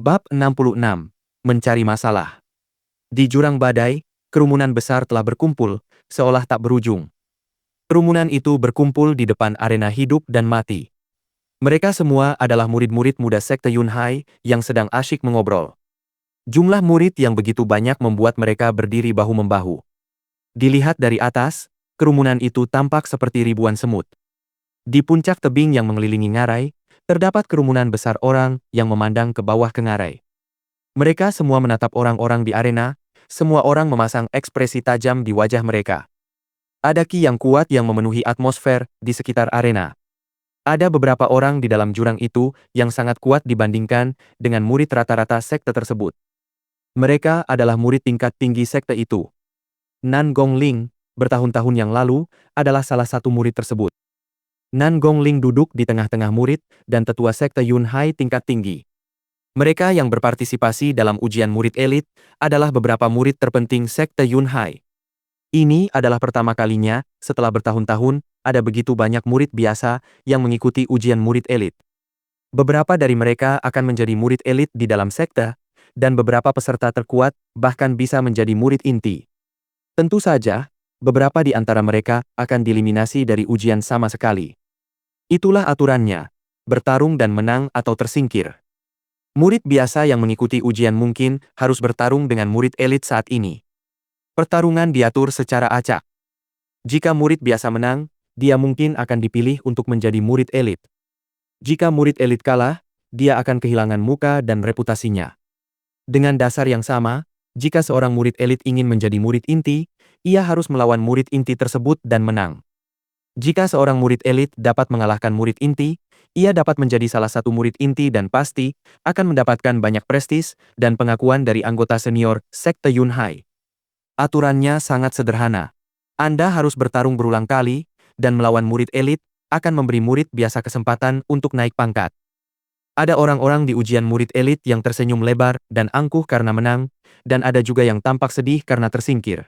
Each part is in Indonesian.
Bab 66. Mencari masalah. Di jurang badai, kerumunan besar telah berkumpul, seolah tak berujung. Kerumunan itu berkumpul di depan arena hidup dan mati. Mereka semua adalah murid-murid muda sekte Yunhai yang sedang asyik mengobrol. Jumlah murid yang begitu banyak membuat mereka berdiri bahu-membahu. Dilihat dari atas, kerumunan itu tampak seperti ribuan semut. Di puncak tebing yang mengelilingi ngarai, terdapat kerumunan besar orang yang memandang ke bawah ke ngarai. Mereka semua menatap orang-orang di arena, semua orang memasang ekspresi tajam di wajah mereka. Ada ki yang kuat yang memenuhi atmosfer di sekitar arena. Ada beberapa orang di dalam jurang itu yang sangat kuat dibandingkan dengan murid rata-rata sekte tersebut. Mereka adalah murid tingkat tinggi sekte itu. Nan Gongling, bertahun-tahun yang lalu, adalah salah satu murid tersebut. Nan Gongling duduk di tengah-tengah murid dan tetua sekte Yunhai tingkat tinggi. Mereka yang berpartisipasi dalam ujian murid elit adalah beberapa murid terpenting sekte Yunhai. Ini adalah pertama kalinya, setelah bertahun-tahun, ada begitu banyak murid biasa yang mengikuti ujian murid elit. Beberapa dari mereka akan menjadi murid elit di dalam sekte, dan beberapa peserta terkuat bahkan bisa menjadi murid inti. Tentu saja, beberapa di antara mereka akan dieliminasi dari ujian sama sekali. Itulah aturannya, bertarung dan menang atau tersingkir. Murid biasa yang mengikuti ujian mungkin harus bertarung dengan murid elit saat ini. Pertarungan diatur secara acak. Jika murid biasa menang, dia mungkin akan dipilih untuk menjadi murid elit. Jika murid elit kalah, dia akan kehilangan muka dan reputasinya. Dengan dasar yang sama, jika seorang murid elit ingin menjadi murid inti, ia harus melawan murid inti tersebut dan menang. Jika seorang murid elit dapat mengalahkan murid inti, ia dapat menjadi salah satu murid inti dan pasti akan mendapatkan banyak prestis dan pengakuan dari anggota senior sekte Yunhai. Aturannya sangat sederhana. Anda harus bertarung berulang kali, dan melawan murid elit akan memberi murid biasa kesempatan untuk naik pangkat. Ada orang-orang di ujian murid elit yang tersenyum lebar dan angkuh karena menang, dan ada juga yang tampak sedih karena tersingkir.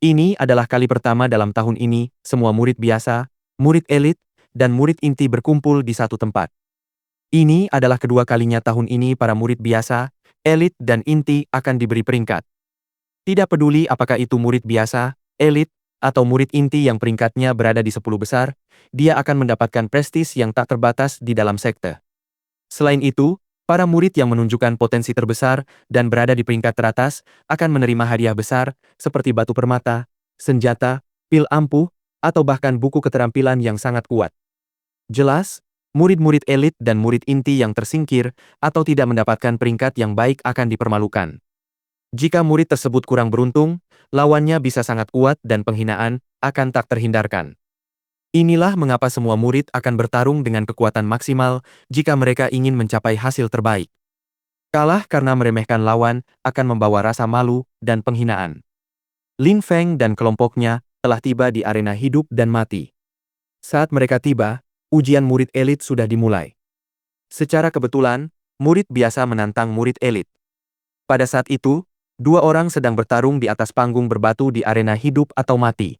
Ini adalah kali pertama dalam tahun ini, semua murid biasa, murid elit, dan murid inti berkumpul di satu tempat. Ini adalah kedua kalinya tahun ini para murid biasa, elit, dan inti akan diberi peringkat. Tidak peduli apakah itu murid biasa, elit, atau murid inti yang peringkatnya berada di 10 besar, dia akan mendapatkan prestis yang tak terbatas di dalam sekte. Selain itu, para murid yang menunjukkan potensi terbesar dan berada di peringkat teratas akan menerima hadiah besar seperti batu permata, senjata, pil ampuh, atau bahkan buku keterampilan yang sangat kuat. Jelas, murid-murid elit dan murid inti yang tersingkir atau tidak mendapatkan peringkat yang baik akan dipermalukan. Jika murid tersebut kurang beruntung, lawannya bisa sangat kuat dan penghinaan akan tak terhindarkan. Inilah mengapa semua murid akan bertarung dengan kekuatan maksimal jika mereka ingin mencapai hasil terbaik. Kalah karena meremehkan lawan akan membawa rasa malu dan penghinaan. Lin Feng dan kelompoknya telah tiba di arena hidup dan mati. Saat mereka tiba, ujian murid elit sudah dimulai. Secara kebetulan, murid biasa menantang murid elit. Pada saat itu, dua orang sedang bertarung di atas panggung berbatu di arena hidup atau mati.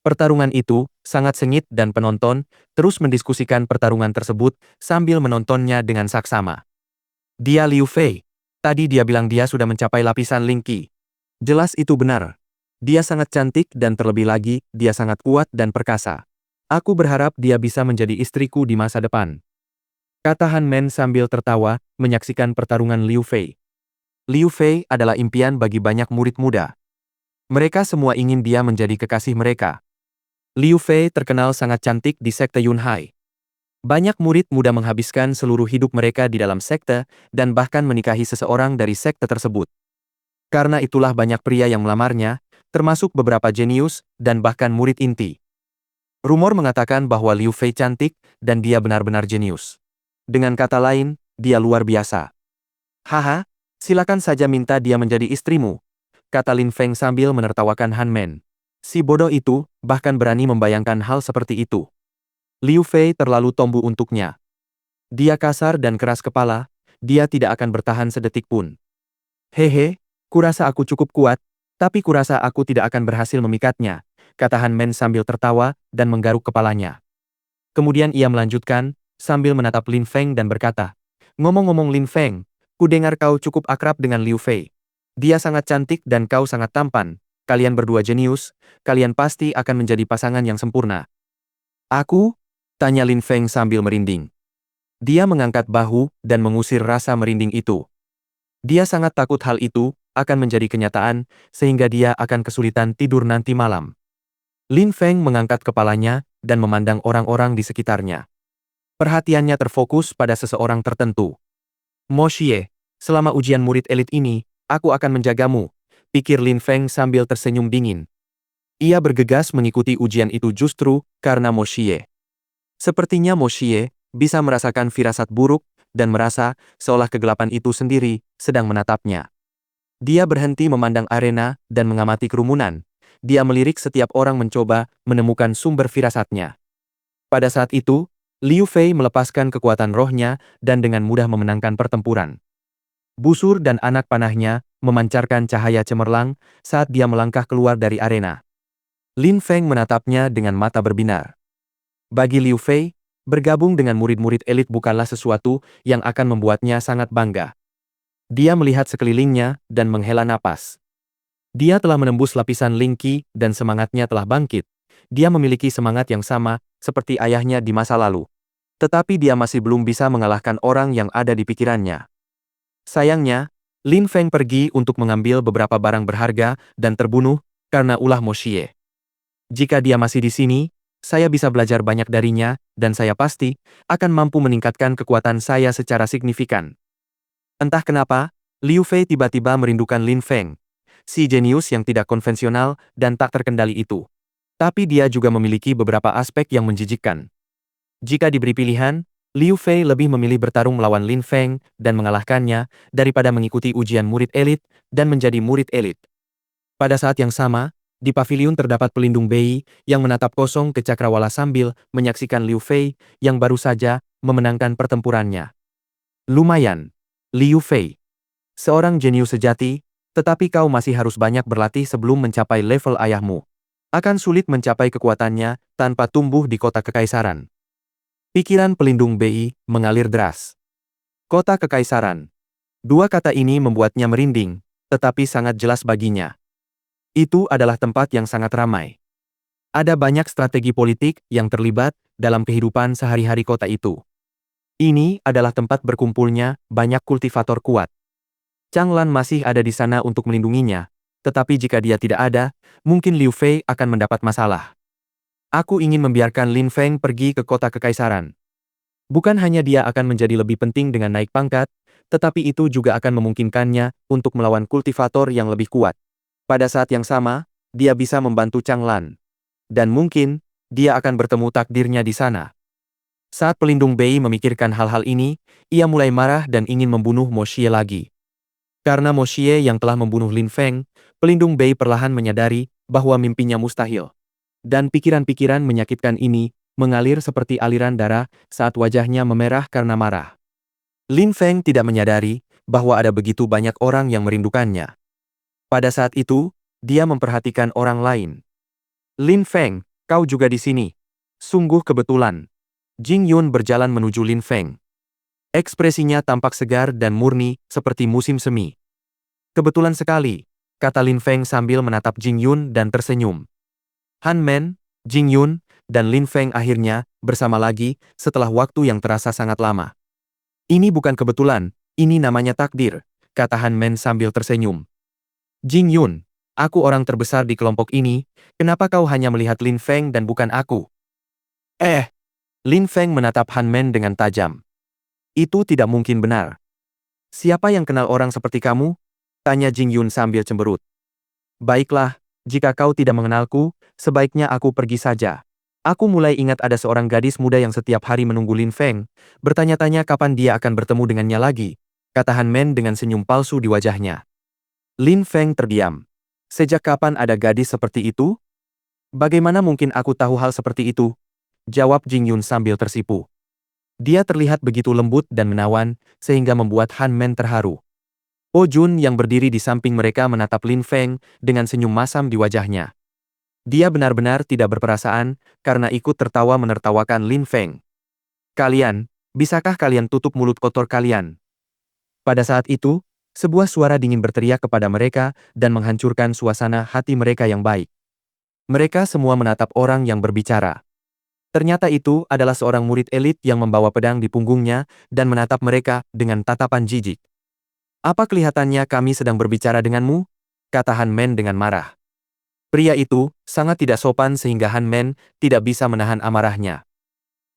Pertarungan itu sangat sengit dan penonton terus mendiskusikan pertarungan tersebut sambil menontonnya dengan saksama. Dia Liu Fei. Tadi dia bilang dia sudah mencapai lapisan Ling Qi. Jelas itu benar. Dia sangat cantik dan terlebih lagi, dia sangat kuat dan perkasa. Aku berharap dia bisa menjadi istriku di masa depan. Kata Han Men sambil tertawa, menyaksikan pertarungan Liu Fei. Liu Fei adalah impian bagi banyak murid muda. Mereka semua ingin dia menjadi kekasih mereka. Liu Fei terkenal sangat cantik di sekte Yunhai. Banyak murid muda menghabiskan seluruh hidup mereka di dalam sekte dan bahkan menikahi seseorang dari sekte tersebut. Karena itulah banyak pria yang melamarnya, termasuk beberapa jenius dan bahkan murid inti. Rumor mengatakan bahwa Liu Fei cantik dan dia benar-benar jenius. Dengan kata lain, dia luar biasa. Haha, silakan saja minta dia menjadi istrimu, kata Lin Feng sambil menertawakan Han Men. Si bodoh itu bahkan berani membayangkan hal seperti itu. Liu Fei terlalu tombu untuknya. Dia kasar dan keras kepala, dia tidak akan bertahan sedetik pun. Hehe, kurasa aku cukup kuat, tapi kurasa aku tidak akan berhasil memikatnya, kata Han Men sambil tertawa dan menggaruk kepalanya. Kemudian ia melanjutkan, sambil menatap Lin Feng dan berkata, ngomong-ngomong Lin Feng, Kudengar kau cukup akrab dengan Liu Fei. Dia sangat cantik dan kau sangat tampan. Kalian berdua jenius, kalian pasti akan menjadi pasangan yang sempurna. Aku? Tanya Lin Feng sambil merinding. Dia mengangkat bahu dan mengusir rasa merinding itu. Dia sangat takut hal itu akan menjadi kenyataan, sehingga dia akan kesulitan tidur nanti malam. Lin Feng mengangkat kepalanya dan memandang orang-orang di sekitarnya. Perhatiannya terfokus pada seseorang tertentu. Mo Xie, selama ujian murid elit ini, aku akan menjagamu, pikir Lin Feng sambil tersenyum dingin. Ia bergegas mengikuti ujian itu justru karena Mo Xie. Sepertinya Mo Xie bisa merasakan firasat buruk dan merasa seolah kegelapan itu sendiri sedang menatapnya. Dia berhenti memandang arena dan mengamati kerumunan. Dia melirik setiap orang mencoba menemukan sumber firasatnya. Pada saat itu, Liu Fei melepaskan kekuatan rohnya dan dengan mudah memenangkan pertempuran. Busur dan anak panahnya memancarkan cahaya cemerlang saat dia melangkah keluar dari arena. Lin Feng menatapnya dengan mata berbinar. Bagi Liu Fei, bergabung dengan murid-murid elit bukanlah sesuatu yang akan membuatnya sangat bangga. Dia melihat sekelilingnya dan menghela napas. Dia telah menembus lapisan Ling Qi dan semangatnya telah bangkit. Dia memiliki semangat yang sama seperti ayahnya di masa lalu. Tetapi dia masih belum bisa mengalahkan orang yang ada di pikirannya. Sayangnya, Lin Feng pergi untuk mengambil beberapa barang berharga dan terbunuh karena ulah Mo Xie. Jika dia masih di sini, saya bisa belajar banyak darinya dan saya pasti akan mampu meningkatkan kekuatan saya secara signifikan. Entah kenapa, Liu Fei tiba-tiba merindukan Lin Feng, si jenius yang tidak konvensional dan tak terkendali itu. Tapi dia juga memiliki beberapa aspek yang menjijikkan. Jika diberi pilihan, Liu Fei lebih memilih bertarung melawan Lin Feng dan mengalahkannya daripada mengikuti ujian murid elit dan menjadi murid elit. Pada saat yang sama, di paviliun terdapat pelindung Bei yang menatap kosong ke cakrawala sambil menyaksikan Liu Fei yang baru saja memenangkan pertempurannya. Lumayan, Liu Fei. Seorang jenius sejati, tetapi kau masih harus banyak berlatih sebelum mencapai level ayahmu. Akan sulit mencapai kekuatannya tanpa tumbuh di kota kekaisaran. Pikiran pelindung Bei mengalir deras. Kota kekaisaran. Dua kata ini membuatnya merinding, tetapi sangat jelas baginya. Itu adalah tempat yang sangat ramai. Ada banyak strategi politik yang terlibat dalam kehidupan sehari-hari kota itu. Ini adalah tempat berkumpulnya banyak kultivator kuat. Chang Lan masih ada di sana untuk melindunginya, tetapi jika dia tidak ada, mungkin Liu Fei akan mendapat masalah. Aku ingin membiarkan Lin Feng pergi ke kota kekaisaran. Bukan hanya dia akan menjadi lebih penting dengan naik pangkat, tetapi itu juga akan memungkinkannya untuk melawan kultivator yang lebih kuat. Pada saat yang sama, dia bisa membantu Chang Lan. Dan mungkin, dia akan bertemu takdirnya di sana. Saat pelindung Bei memikirkan hal-hal ini, ia mulai marah dan ingin membunuh Mo Xie lagi. Karena Mo Xie yang telah membunuh Lin Feng, pelindung Bei perlahan menyadari bahwa mimpinya mustahil. Dan pikiran-pikiran menyakitkan ini mengalir seperti aliran darah saat wajahnya memerah karena marah. Lin Feng tidak menyadari bahwa ada begitu banyak orang yang merindukannya. Pada saat itu, dia memperhatikan orang lain. Lin Feng, kau juga di sini. Sungguh kebetulan. Jing Yun berjalan menuju Lin Feng. Ekspresinya tampak segar dan murni seperti musim semi. Kebetulan sekali, kata Lin Feng sambil menatap Jing Yun dan tersenyum. Han Men, Jing Yun, dan Lin Feng akhirnya bersama lagi setelah waktu yang terasa sangat lama. Ini bukan kebetulan, ini namanya takdir, kata Han Men sambil tersenyum. Jing Yun, aku orang terbesar di kelompok ini, kenapa kau hanya melihat Lin Feng dan bukan aku? Lin Feng menatap Han Men dengan tajam. Itu tidak mungkin benar. Siapa yang kenal orang seperti kamu? Tanya Jing Yun sambil cemberut. Baiklah, jika kau tidak mengenalku, sebaiknya aku pergi saja. Aku mulai ingat ada seorang gadis muda yang setiap hari menunggu Lin Feng, bertanya-tanya kapan dia akan bertemu dengannya lagi, kata Han Men dengan senyum palsu di wajahnya. Lin Feng terdiam. Sejak kapan ada gadis seperti itu? Bagaimana mungkin aku tahu hal seperti itu? Jawab Jing Yun sambil tersipu. Dia terlihat begitu lembut dan menawan, sehingga membuat Han Men terharu. Oh Jun yang berdiri di samping mereka menatap Lin Feng dengan senyum masam di wajahnya. Dia benar-benar tidak berperasaan, karena ikut tertawa menertawakan Lin Feng. Kalian, bisakah kalian tutup mulut kotor kalian? Pada saat itu, sebuah suara dingin berteriak kepada mereka dan menghancurkan suasana hati mereka yang baik. Mereka semua menatap orang yang berbicara. Ternyata itu adalah seorang murid elit yang membawa pedang di punggungnya dan menatap mereka dengan tatapan jijik. "Apa kelihatannya kami sedang berbicara denganmu?" kata Han Men dengan marah. Pria itu sangat tidak sopan sehingga Han Men tidak bisa menahan amarahnya.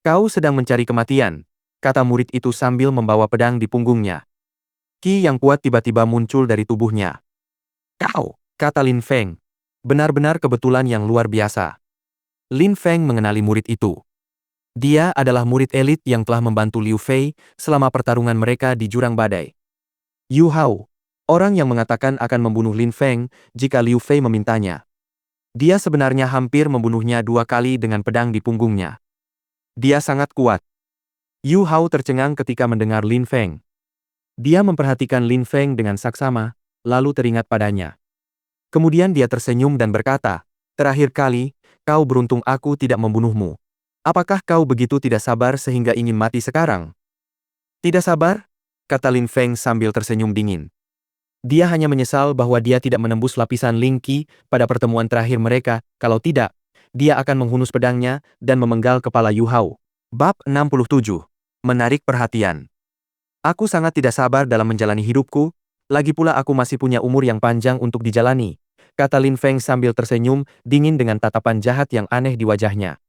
"Kau sedang mencari kematian," kata murid itu sambil membawa pedang di punggungnya. Ki yang kuat tiba-tiba muncul dari tubuhnya. "Kau," kata Lin Feng. "Benar-benar kebetulan yang luar biasa." Lin Feng mengenali murid itu. Dia adalah murid elit yang telah membantu Liu Fei selama pertarungan mereka di Jurang Badai. Yu Hao, orang yang mengatakan akan membunuh Lin Feng jika Liu Fei memintanya. Dia sebenarnya hampir membunuhnya 2 kali dengan pedang di punggungnya. Dia sangat kuat. Yu Hao tercengang ketika mendengar Lin Feng. Dia memperhatikan Lin Feng dengan saksama, lalu teringat padanya. Kemudian dia tersenyum dan berkata, "Terakhir kali, kau beruntung aku tidak membunuhmu. Apakah kau begitu tidak sabar sehingga ingin mati sekarang?" "Tidak sabar?" kata Lin Feng sambil tersenyum dingin. Dia hanya menyesal bahwa dia tidak menembus lapisan Ling Qi pada pertemuan terakhir mereka, kalau tidak, dia akan menghunus pedangnya dan memenggal kepala Yu Hao. Bab 67. Menarik perhatian. "Aku sangat tidak sabar dalam menjalani hidupku, lagi pula aku masih punya umur yang panjang untuk dijalani," kata Lin Feng sambil tersenyum dingin dengan tatapan jahat yang aneh di wajahnya.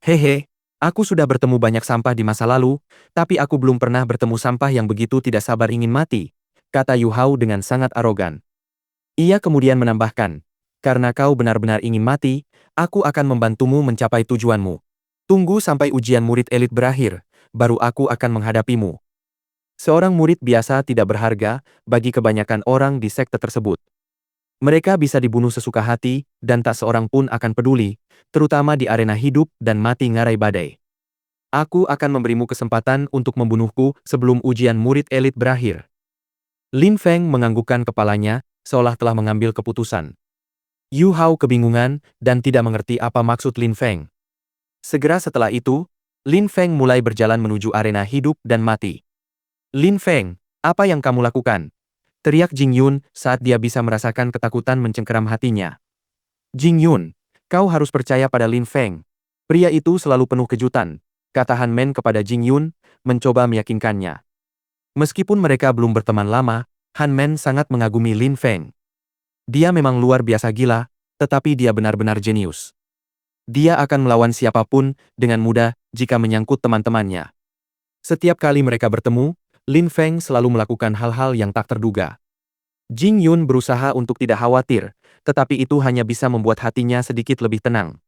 "Hehe, aku sudah bertemu banyak sampah di masa lalu, tapi aku belum pernah bertemu sampah yang begitu tidak sabar ingin mati," kata Yu Hao dengan sangat arogan. Ia kemudian menambahkan, "Karena kau benar-benar ingin mati, aku akan membantumu mencapai tujuanmu. Tunggu sampai ujian murid elit berakhir, baru aku akan menghadapimu." Seorang murid biasa tidak berharga bagi kebanyakan orang di sekte tersebut. Mereka bisa dibunuh sesuka hati, dan tak seorang pun akan peduli, terutama di arena hidup dan mati ngarai badai. "Aku akan memberimu kesempatan untuk membunuhku sebelum ujian murid elit berakhir." Lin Feng menganggukkan kepalanya, seolah telah mengambil keputusan. Yu Hao kebingungan dan tidak mengerti apa maksud Lin Feng. Segera setelah itu, Lin Feng mulai berjalan menuju arena hidup dan mati. "Lin Feng, apa yang kamu lakukan?" teriak Jing Yun saat dia bisa merasakan ketakutan mencengkeram hatinya. "Jing Yun, kau harus percaya pada Lin Feng. Pria itu selalu penuh kejutan," kata Han Men kepada Jing Yun, mencoba meyakinkannya. Meskipun mereka belum berteman lama, Han Men sangat mengagumi Lin Feng. Dia memang luar biasa gila, tetapi dia benar-benar jenius. Dia akan melawan siapapun dengan mudah jika menyangkut teman-temannya. Setiap kali mereka bertemu, Lin Feng selalu melakukan hal-hal yang tak terduga. Jing Yun berusaha untuk tidak khawatir, tetapi itu hanya bisa membuat hatinya sedikit lebih tenang.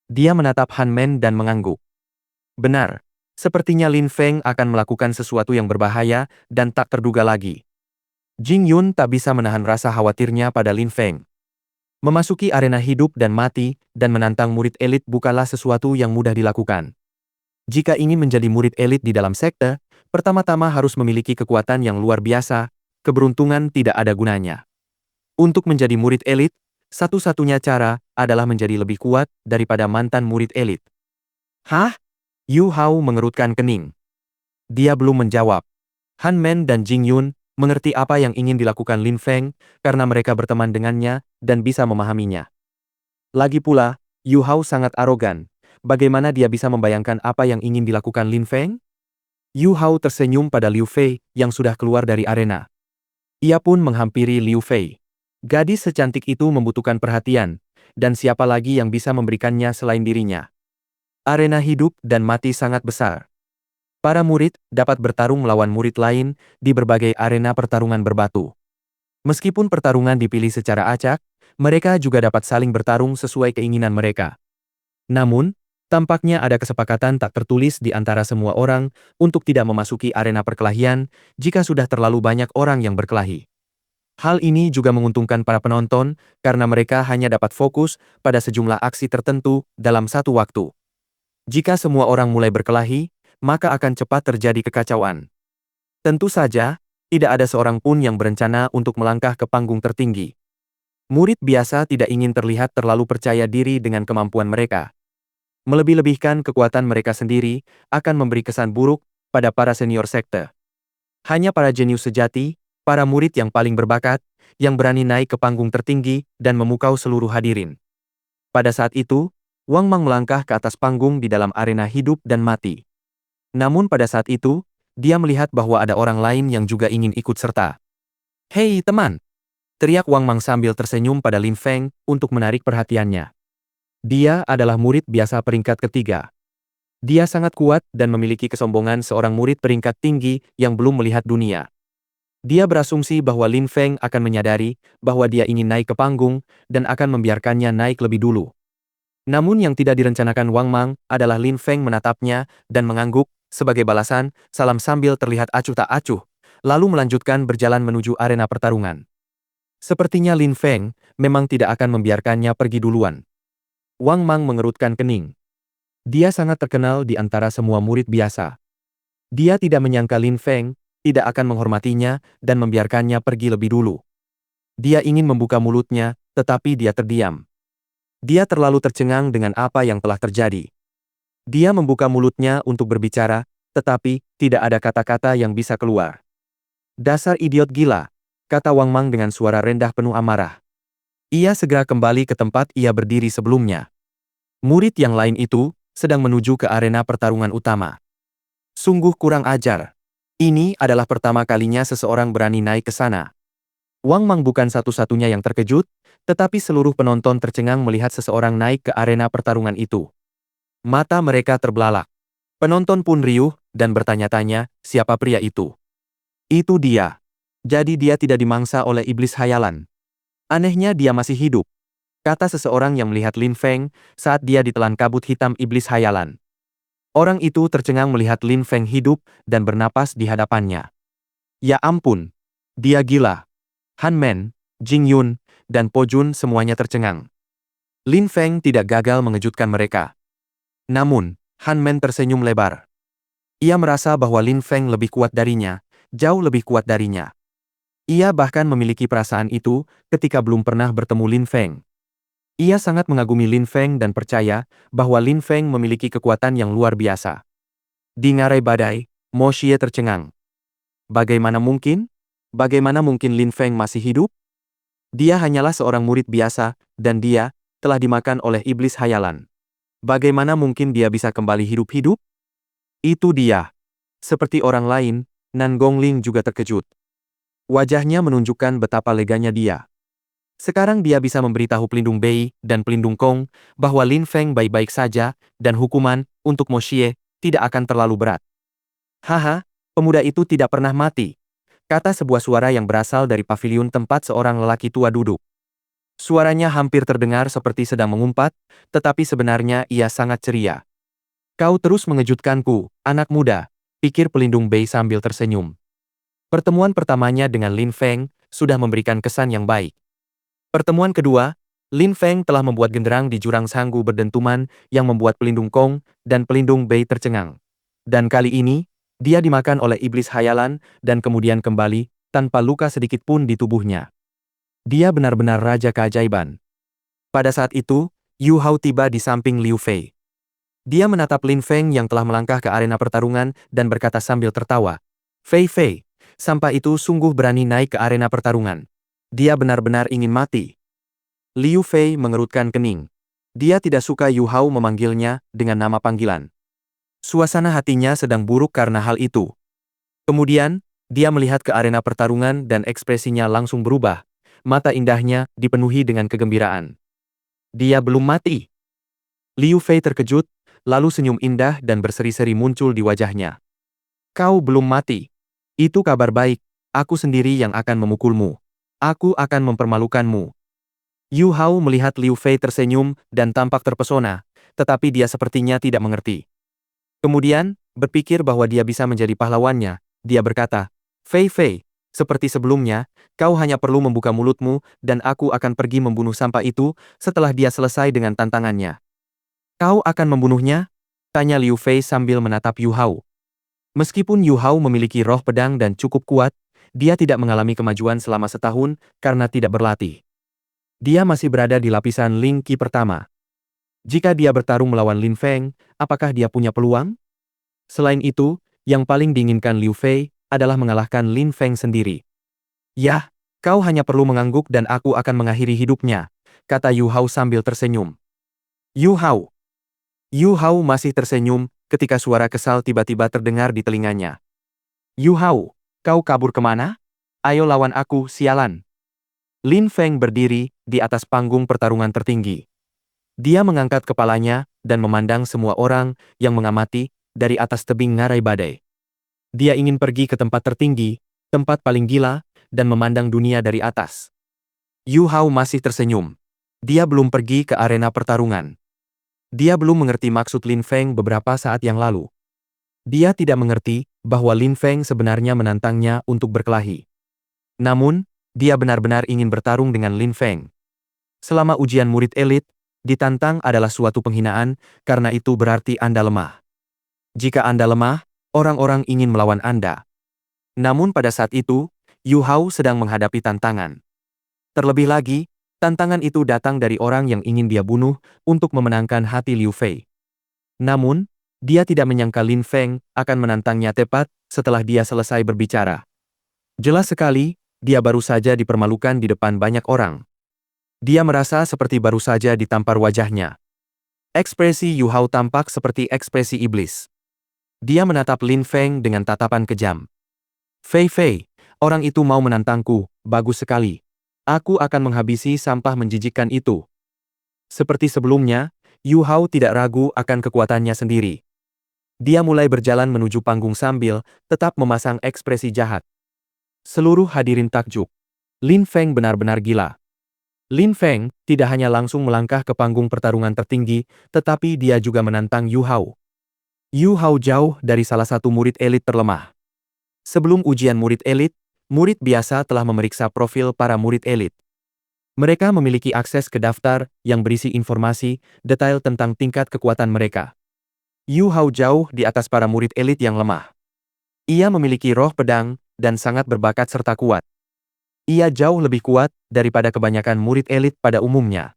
Dia menatap Han Men dan mengangguk. Benar, sepertinya Lin Feng akan melakukan sesuatu yang berbahaya dan tak terduga lagi. Jing Yun tak bisa menahan rasa khawatirnya pada Lin Feng. Memasuki arena hidup dan mati dan menantang murid elit bukanlah sesuatu yang mudah dilakukan. Jika ingin menjadi murid elit di dalam sekte, pertama-tama harus memiliki kekuatan yang luar biasa, keberuntungan tidak ada gunanya. Untuk menjadi murid elit, satu-satunya cara adalah menjadi lebih kuat daripada mantan murid elit. "Hah?" Yu Hao mengerutkan kening. Dia belum menjawab. Han Men dan Jing Yun mengerti apa yang ingin dilakukan Lin Feng karena mereka berteman dengannya dan bisa memahaminya. Lagi pula, Yu Hao sangat arogan. Bagaimana dia bisa membayangkan apa yang ingin dilakukan Lin Feng? Yu Hao tersenyum pada Liu Fei yang sudah keluar dari arena. Ia pun menghampiri Liu Fei. Gadis secantik itu membutuhkan perhatian, dan siapa lagi yang bisa memberikannya selain dirinya. Arena hidup dan mati sangat besar. Para murid dapat bertarung melawan murid lain di berbagai arena pertarungan berbatu. Meskipun pertarungan dipilih secara acak, mereka juga dapat saling bertarung sesuai keinginan mereka. Namun, tampaknya ada kesepakatan tak tertulis di antara semua orang untuk tidak memasuki arena perkelahian jika sudah terlalu banyak orang yang berkelahi. Hal ini juga menguntungkan para penonton karena mereka hanya dapat fokus pada sejumlah aksi tertentu dalam satu waktu. Jika semua orang mulai berkelahi, maka akan cepat terjadi kekacauan. Tentu saja, tidak ada seorang pun yang berencana untuk melangkah ke panggung tertinggi. Murid biasa tidak ingin terlihat terlalu percaya diri dengan kemampuan mereka. Melebih-lebihkan kekuatan mereka sendiri akan memberi kesan buruk pada para senior sekte. Hanya para jenius sejati, para murid yang paling berbakat, yang berani naik ke panggung tertinggi dan memukau seluruh hadirin. Pada saat itu, Wang Mang melangkah ke atas panggung di dalam arena hidup dan mati. Namun pada saat itu, dia melihat bahwa ada orang lain yang juga ingin ikut serta. "Hei teman!" teriak Wang Mang sambil tersenyum pada Lin Feng untuk menarik perhatiannya. Dia adalah murid biasa peringkat ketiga. Dia sangat kuat dan memiliki kesombongan seorang murid peringkat tinggi yang belum melihat dunia. Dia berasumsi bahwa Lin Feng akan menyadari bahwa dia ingin naik ke panggung dan akan membiarkannya naik lebih dulu. Namun yang tidak direncanakan Wang Mang adalah Lin Feng menatapnya dan mengangguk, sebagai balasan, salam sambil terlihat acuh tak acuh, lalu melanjutkan berjalan menuju arena pertarungan. Sepertinya Lin Feng memang tidak akan membiarkannya pergi duluan. Wang Mang mengerutkan kening. Dia sangat terkenal di antara semua murid biasa. Dia tidak menyangka Lin Feng tidak akan menghormatinya dan membiarkannya pergi lebih dulu. Dia ingin membuka mulutnya, tetapi dia terdiam. Dia terlalu tercengang dengan apa yang telah terjadi. Dia membuka mulutnya untuk berbicara, tetapi tidak ada kata-kata yang bisa keluar. "Dasar idiot gila," kata Wang Mang dengan suara rendah penuh amarah. Ia segera kembali ke tempat ia berdiri sebelumnya. Murid yang lain itu sedang menuju ke arena pertarungan utama. Sungguh kurang ajar. Ini adalah pertama kalinya seseorang berani naik ke sana. Wang Mang bukan satu-satunya yang terkejut, tetapi seluruh penonton tercengang melihat seseorang naik ke arena pertarungan itu. Mata mereka terbelalak. Penonton pun riuh dan bertanya-tanya, siapa pria itu? Itu dia. Jadi dia tidak dimangsa oleh iblis hayalan. Anehnya dia masih hidup, kata seseorang yang melihat Lin Feng saat dia ditelan kabut hitam iblis hayalan. Orang itu tercengang melihat Lin Feng hidup dan bernapas di hadapannya. Ya ampun, dia gila. Han Men, Jing Yun, dan Po Jun semuanya tercengang. Lin Feng tidak gagal mengejutkan mereka. Namun, Han Men tersenyum lebar. Ia merasa bahwa Lin Feng lebih kuat darinya, jauh lebih kuat darinya. Ia bahkan memiliki perasaan itu ketika belum pernah bertemu Lin Feng. Ia sangat mengagumi Lin Feng dan percaya bahwa Lin Feng memiliki kekuatan yang luar biasa. Di ngarai badai, Mo Xie tercengang. Bagaimana mungkin? Bagaimana mungkin Lin Feng masih hidup? Dia hanyalah seorang murid biasa, dan dia telah dimakan oleh iblis hayalan. Bagaimana mungkin dia bisa kembali hidup-hidup? Itu dia. Seperti orang lain, Nan Gongling juga terkejut. Wajahnya menunjukkan betapa leganya dia. Sekarang dia bisa memberitahu pelindung Bei dan pelindung Kong bahwa Lin Feng baik-baik saja dan hukuman untuk Mo Xie tidak akan terlalu berat. Haha, pemuda itu tidak pernah mati, kata sebuah suara yang berasal dari paviliun tempat seorang lelaki tua duduk. Suaranya hampir terdengar seperti sedang mengumpat, tetapi sebenarnya ia sangat ceria. Kau terus mengejutkanku, anak muda, pikir pelindung Bei sambil tersenyum. Pertemuan pertamanya dengan Lin Feng sudah memberikan kesan yang baik. Pertemuan kedua, Lin Feng telah membuat genderang di jurang Sanggu berdentuman yang membuat pelindung Kong dan pelindung Bei tercengang. Dan kali ini, dia dimakan oleh iblis hayalan dan kemudian kembali tanpa luka sedikit pun di tubuhnya. Dia benar-benar raja keajaiban. Pada saat itu, Yu Hao tiba di samping Liu Fei. Dia menatap Lin Feng yang telah melangkah ke arena pertarungan dan berkata sambil tertawa, "Fei Fei, sampah itu sungguh berani naik ke arena pertarungan. Dia benar-benar ingin mati." Liu Fei mengerutkan kening. Dia tidak suka Yu Hao memanggilnya dengan nama panggilan. Suasana hatinya sedang buruk karena hal itu. Kemudian, dia melihat ke arena pertarungan dan ekspresinya langsung berubah. Mata indahnya dipenuhi dengan kegembiraan. Dia belum mati. Liu Fei terkejut, lalu senyum indah dan berseri-seri muncul di wajahnya. Kau belum mati. Itu kabar baik, aku sendiri yang akan memukulmu. Aku akan mempermalukanmu. Yu Hao melihat Liu Fei tersenyum dan tampak terpesona, tetapi dia sepertinya tidak mengerti. Kemudian, berpikir bahwa dia bisa menjadi pahlawannya, dia berkata, "Fei Fei, seperti sebelumnya, kau hanya perlu membuka mulutmu dan aku akan pergi membunuh sampah itu setelah dia selesai dengan tantangannya." "Kau akan membunuhnya?" tanya Liu Fei sambil menatap Yu Hao. Meskipun Yu Hao memiliki roh pedang dan cukup kuat, dia tidak mengalami kemajuan selama setahun karena tidak berlatih. Dia masih berada di lapisan Ling Qi pertama. Jika dia bertarung melawan Lin Feng, apakah dia punya peluang? Selain itu, yang paling diinginkan Liu Fei adalah mengalahkan Lin Feng sendiri. Yah, kau hanya perlu mengangguk dan aku akan mengakhiri hidupnya, kata Yu Hao sambil tersenyum. Yu Hao. Yu Hao masih tersenyum ketika suara kesal tiba-tiba terdengar di telinganya. Yu Hao, kau kabur kemana? Ayo lawan aku, sialan. Lin Feng berdiri di atas panggung pertarungan tertinggi. Dia mengangkat kepalanya dan memandang semua orang yang mengamati dari atas tebing ngarai badai. Dia ingin pergi ke tempat tertinggi, tempat paling gila, dan memandang dunia dari atas. Yu Hao masih tersenyum. Dia belum pergi ke arena pertarungan. Dia belum mengerti maksud Lin Feng beberapa saat yang lalu. Dia tidak mengerti bahwa Lin Feng sebenarnya menantangnya untuk berkelahi. Namun, dia benar-benar ingin bertarung dengan Lin Feng. Selama ujian murid elit, ditantang adalah suatu penghinaan, karena itu berarti Anda lemah. Jika Anda lemah, orang-orang ingin melawan Anda. Namun pada saat itu, Yu Hao sedang menghadapi tantangan. Terlebih lagi, tantangan itu datang dari orang yang ingin dia bunuh untuk memenangkan hati Liu Fei. Namun, dia tidak menyangka Lin Feng akan menantangnya tepat setelah dia selesai berbicara. Jelas sekali, dia baru saja dipermalukan di depan banyak orang. Dia merasa seperti baru saja ditampar wajahnya. Ekspresi Yu Hao tampak seperti ekspresi iblis. Dia menatap Lin Feng dengan tatapan kejam. Fei Fei, orang itu mau menantangku, bagus sekali. Aku akan menghabisi sampah menjijikkan itu. Seperti sebelumnya, Yu Hao tidak ragu akan kekuatannya sendiri. Dia mulai berjalan menuju panggung sambil tetap memasang ekspresi jahat. Seluruh hadirin takjub. Lin Feng benar-benar gila. Lin Feng tidak hanya langsung melangkah ke panggung pertarungan tertinggi, tetapi dia juga menantang Yu Hao. Yu Hao jauh dari salah satu murid elit terlemah. Sebelum ujian murid elit, murid biasa telah memeriksa profil para murid elit. Mereka memiliki akses ke daftar yang berisi informasi detail tentang tingkat kekuatan mereka. Yu Hao jauh di atas para murid elit yang lemah. Ia memiliki roh pedang dan sangat berbakat serta kuat. Ia jauh lebih kuat daripada kebanyakan murid elit pada umumnya.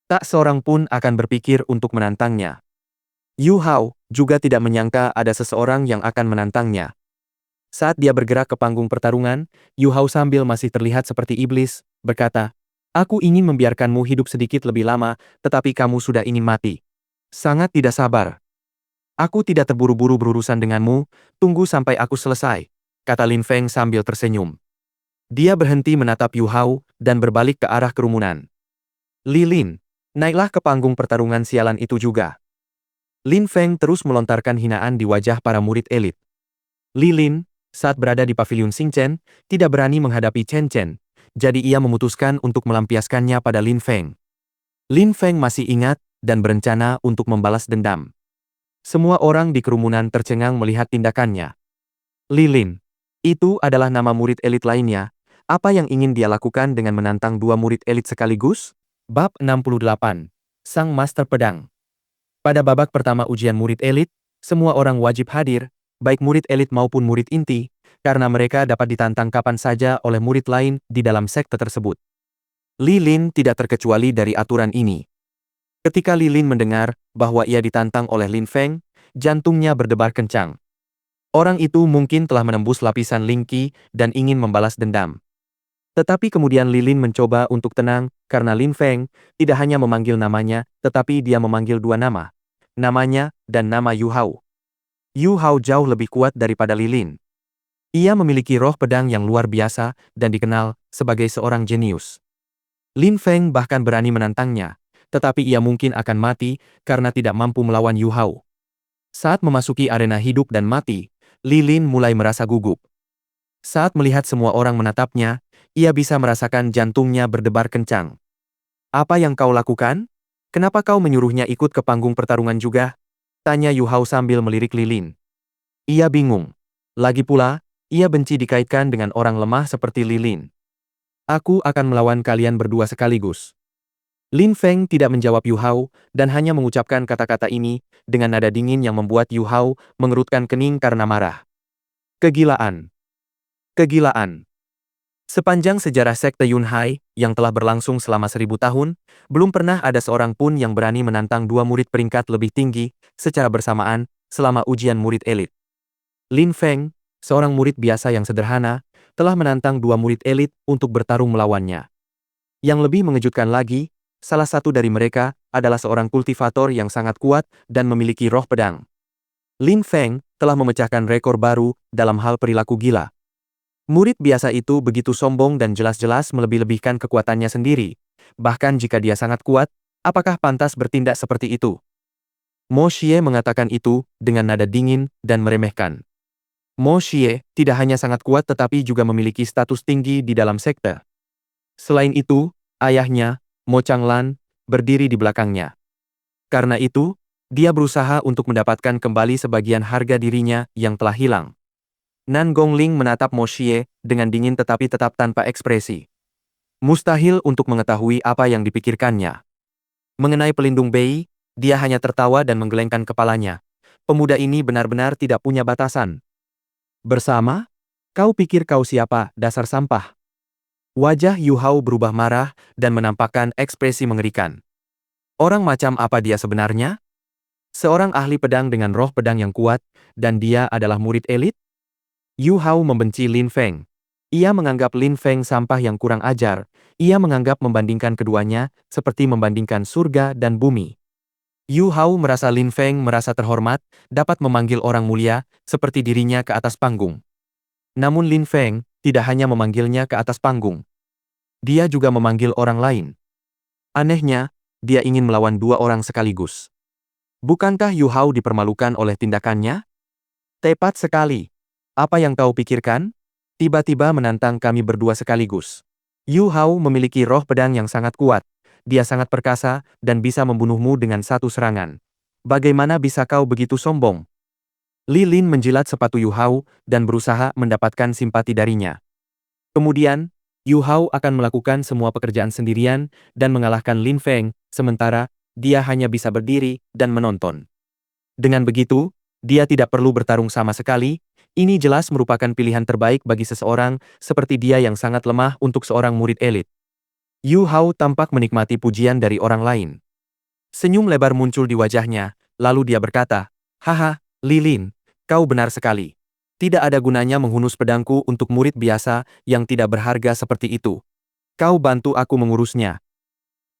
Tak seorang pun akan berpikir untuk menantangnya. Yu Hao juga tidak menyangka ada seseorang yang akan menantangnya. Saat dia bergerak ke panggung pertarungan, Yu Hao sambil masih terlihat seperti iblis, berkata, "Aku ingin membiarkanmu hidup sedikit lebih lama, tetapi kamu sudah ingin mati. Sangat tidak sabar. Aku tidak terburu-buru berurusan denganmu, tunggu sampai aku selesai," kata Lin Feng sambil tersenyum. Dia berhenti menatap Yu Hao dan berbalik ke arah kerumunan. "Li Lin, naiklah ke panggung pertarungan sialan itu juga." Lin Feng terus melontarkan hinaan di wajah para murid elit. Li Lin, saat berada di paviliun Xing Chen, tidak berani menghadapi Chen Chen, jadi ia memutuskan untuk melampiaskannya pada Lin Feng. Lin Feng masih ingat dan berencana untuk membalas dendam. Semua orang di kerumunan tercengang melihat tindakannya. Li Lin, itu adalah nama murid elit lainnya. Apa yang ingin dia lakukan dengan menantang dua murid elit sekaligus? Bab 68. Sang Master Pedang. Pada babak pertama ujian murid elit, semua orang wajib hadir, baik murid elit maupun murid inti, karena mereka dapat ditantang kapan saja oleh murid lain di dalam sekte tersebut. Li Lin tidak terkecuali dari aturan ini. Ketika Li Lin mendengar bahwa ia ditantang oleh Lin Feng, jantungnya berdebar kencang. Orang itu mungkin telah menembus lapisan Ling Qi dan ingin membalas dendam. Tetapi kemudian Li Lin mencoba untuk tenang, karena Lin Feng tidak hanya memanggil namanya, tetapi dia memanggil dua nama. Namanya dan nama Yu Hao. Yu Hao jauh lebih kuat daripada Li Lin. Ia memiliki roh pedang yang luar biasa dan dikenal sebagai seorang jenius. Lin Feng bahkan berani menantangnya, tetapi ia mungkin akan mati karena tidak mampu melawan Yu Hao. Saat memasuki arena hidup dan mati, Li Lin mulai merasa gugup. Saat melihat semua orang menatapnya, ia bisa merasakan jantungnya berdebar kencang. "Apa yang kau lakukan? Kenapa kau menyuruhnya ikut ke panggung pertarungan juga?" tanya Yu Hao sambil melirik Li Lin. Ia bingung. Lagi pula, ia benci dikaitkan dengan orang lemah seperti Li Lin. "Aku akan melawan kalian berdua sekaligus." Lin Feng tidak menjawab Yu Hao dan hanya mengucapkan kata-kata ini dengan nada dingin yang membuat Yu Hao mengerutkan kening karena marah. Kegilaan. Kegilaan. Sepanjang sejarah sekte Yunhai yang telah berlangsung selama 1000 tahun, belum pernah ada seorang pun yang berani menantang dua murid peringkat lebih tinggi secara bersamaan selama ujian murid elit. Lin Feng, seorang murid biasa yang sederhana, telah menantang dua murid elit untuk bertarung melawannya. Yang lebih mengejutkan lagi, salah satu dari mereka adalah seorang kultivator yang sangat kuat dan memiliki roh pedang. Lin Feng telah memecahkan rekor baru dalam hal perilaku gila. Murid biasa itu begitu sombong dan jelas-jelas melebih-lebihkan kekuatannya sendiri. Bahkan jika dia sangat kuat, apakah pantas bertindak seperti itu? Mo Xie mengatakan itu dengan nada dingin dan meremehkan. Mo Xie tidak hanya sangat kuat tetapi juga memiliki status tinggi di dalam sekte. Selain itu, ayahnya, Mo Changlan, berdiri di belakangnya. Karena itu, dia berusaha untuk mendapatkan kembali sebagian harga dirinya yang telah hilang. Nan Gongling menatap Mo Xie dengan dingin tetapi tetap tanpa ekspresi. Mustahil untuk mengetahui apa yang dipikirkannya. Mengenai pelindung Bei, dia hanya tertawa dan menggelengkan kepalanya. Pemuda ini benar-benar tidak punya batasan. Bersama? Kau pikir kau siapa, dasar sampah? Wajah Yu Hao berubah marah dan menampakkan ekspresi mengerikan. Orang macam apa dia sebenarnya? Seorang ahli pedang dengan roh pedang yang kuat, dan dia adalah murid elit? Yu Hao membenci Lin Feng. Ia menganggap Lin Feng sampah yang kurang ajar. Ia menganggap membandingkan keduanya seperti membandingkan surga dan bumi. Yu Hao merasa Lin Feng merasa terhormat, dapat memanggil orang mulia, seperti dirinya ke atas panggung. Namun Lin Feng tidak hanya memanggilnya ke atas panggung. Dia juga memanggil orang lain. Anehnya, dia ingin melawan dua orang sekaligus. Bukankah Yu Hao dipermalukan oleh tindakannya? Tepat sekali. Apa yang kau pikirkan? Tiba-tiba menantang kami berdua sekaligus. Yu Hao memiliki roh pedang yang sangat kuat. Dia sangat perkasa dan bisa membunuhmu dengan satu serangan. Bagaimana bisa kau begitu sombong? Li Lin menjilat sepatu Yu Hao dan berusaha mendapatkan simpati darinya. Kemudian, Yu Hao akan melakukan semua pekerjaan sendirian dan mengalahkan Lin Feng, sementara dia hanya bisa berdiri dan menonton. Dengan begitu, dia tidak perlu bertarung sama sekali. Ini jelas merupakan pilihan terbaik bagi seseorang seperti dia yang sangat lemah untuk seorang murid elit. Yu Hao tampak menikmati pujian dari orang lain. Senyum lebar muncul di wajahnya, lalu dia berkata, "Haha, Li Lin, kau benar sekali. Tidak ada gunanya menghunus pedangku untuk murid biasa yang tidak berharga seperti itu. Kau bantu aku mengurusnya."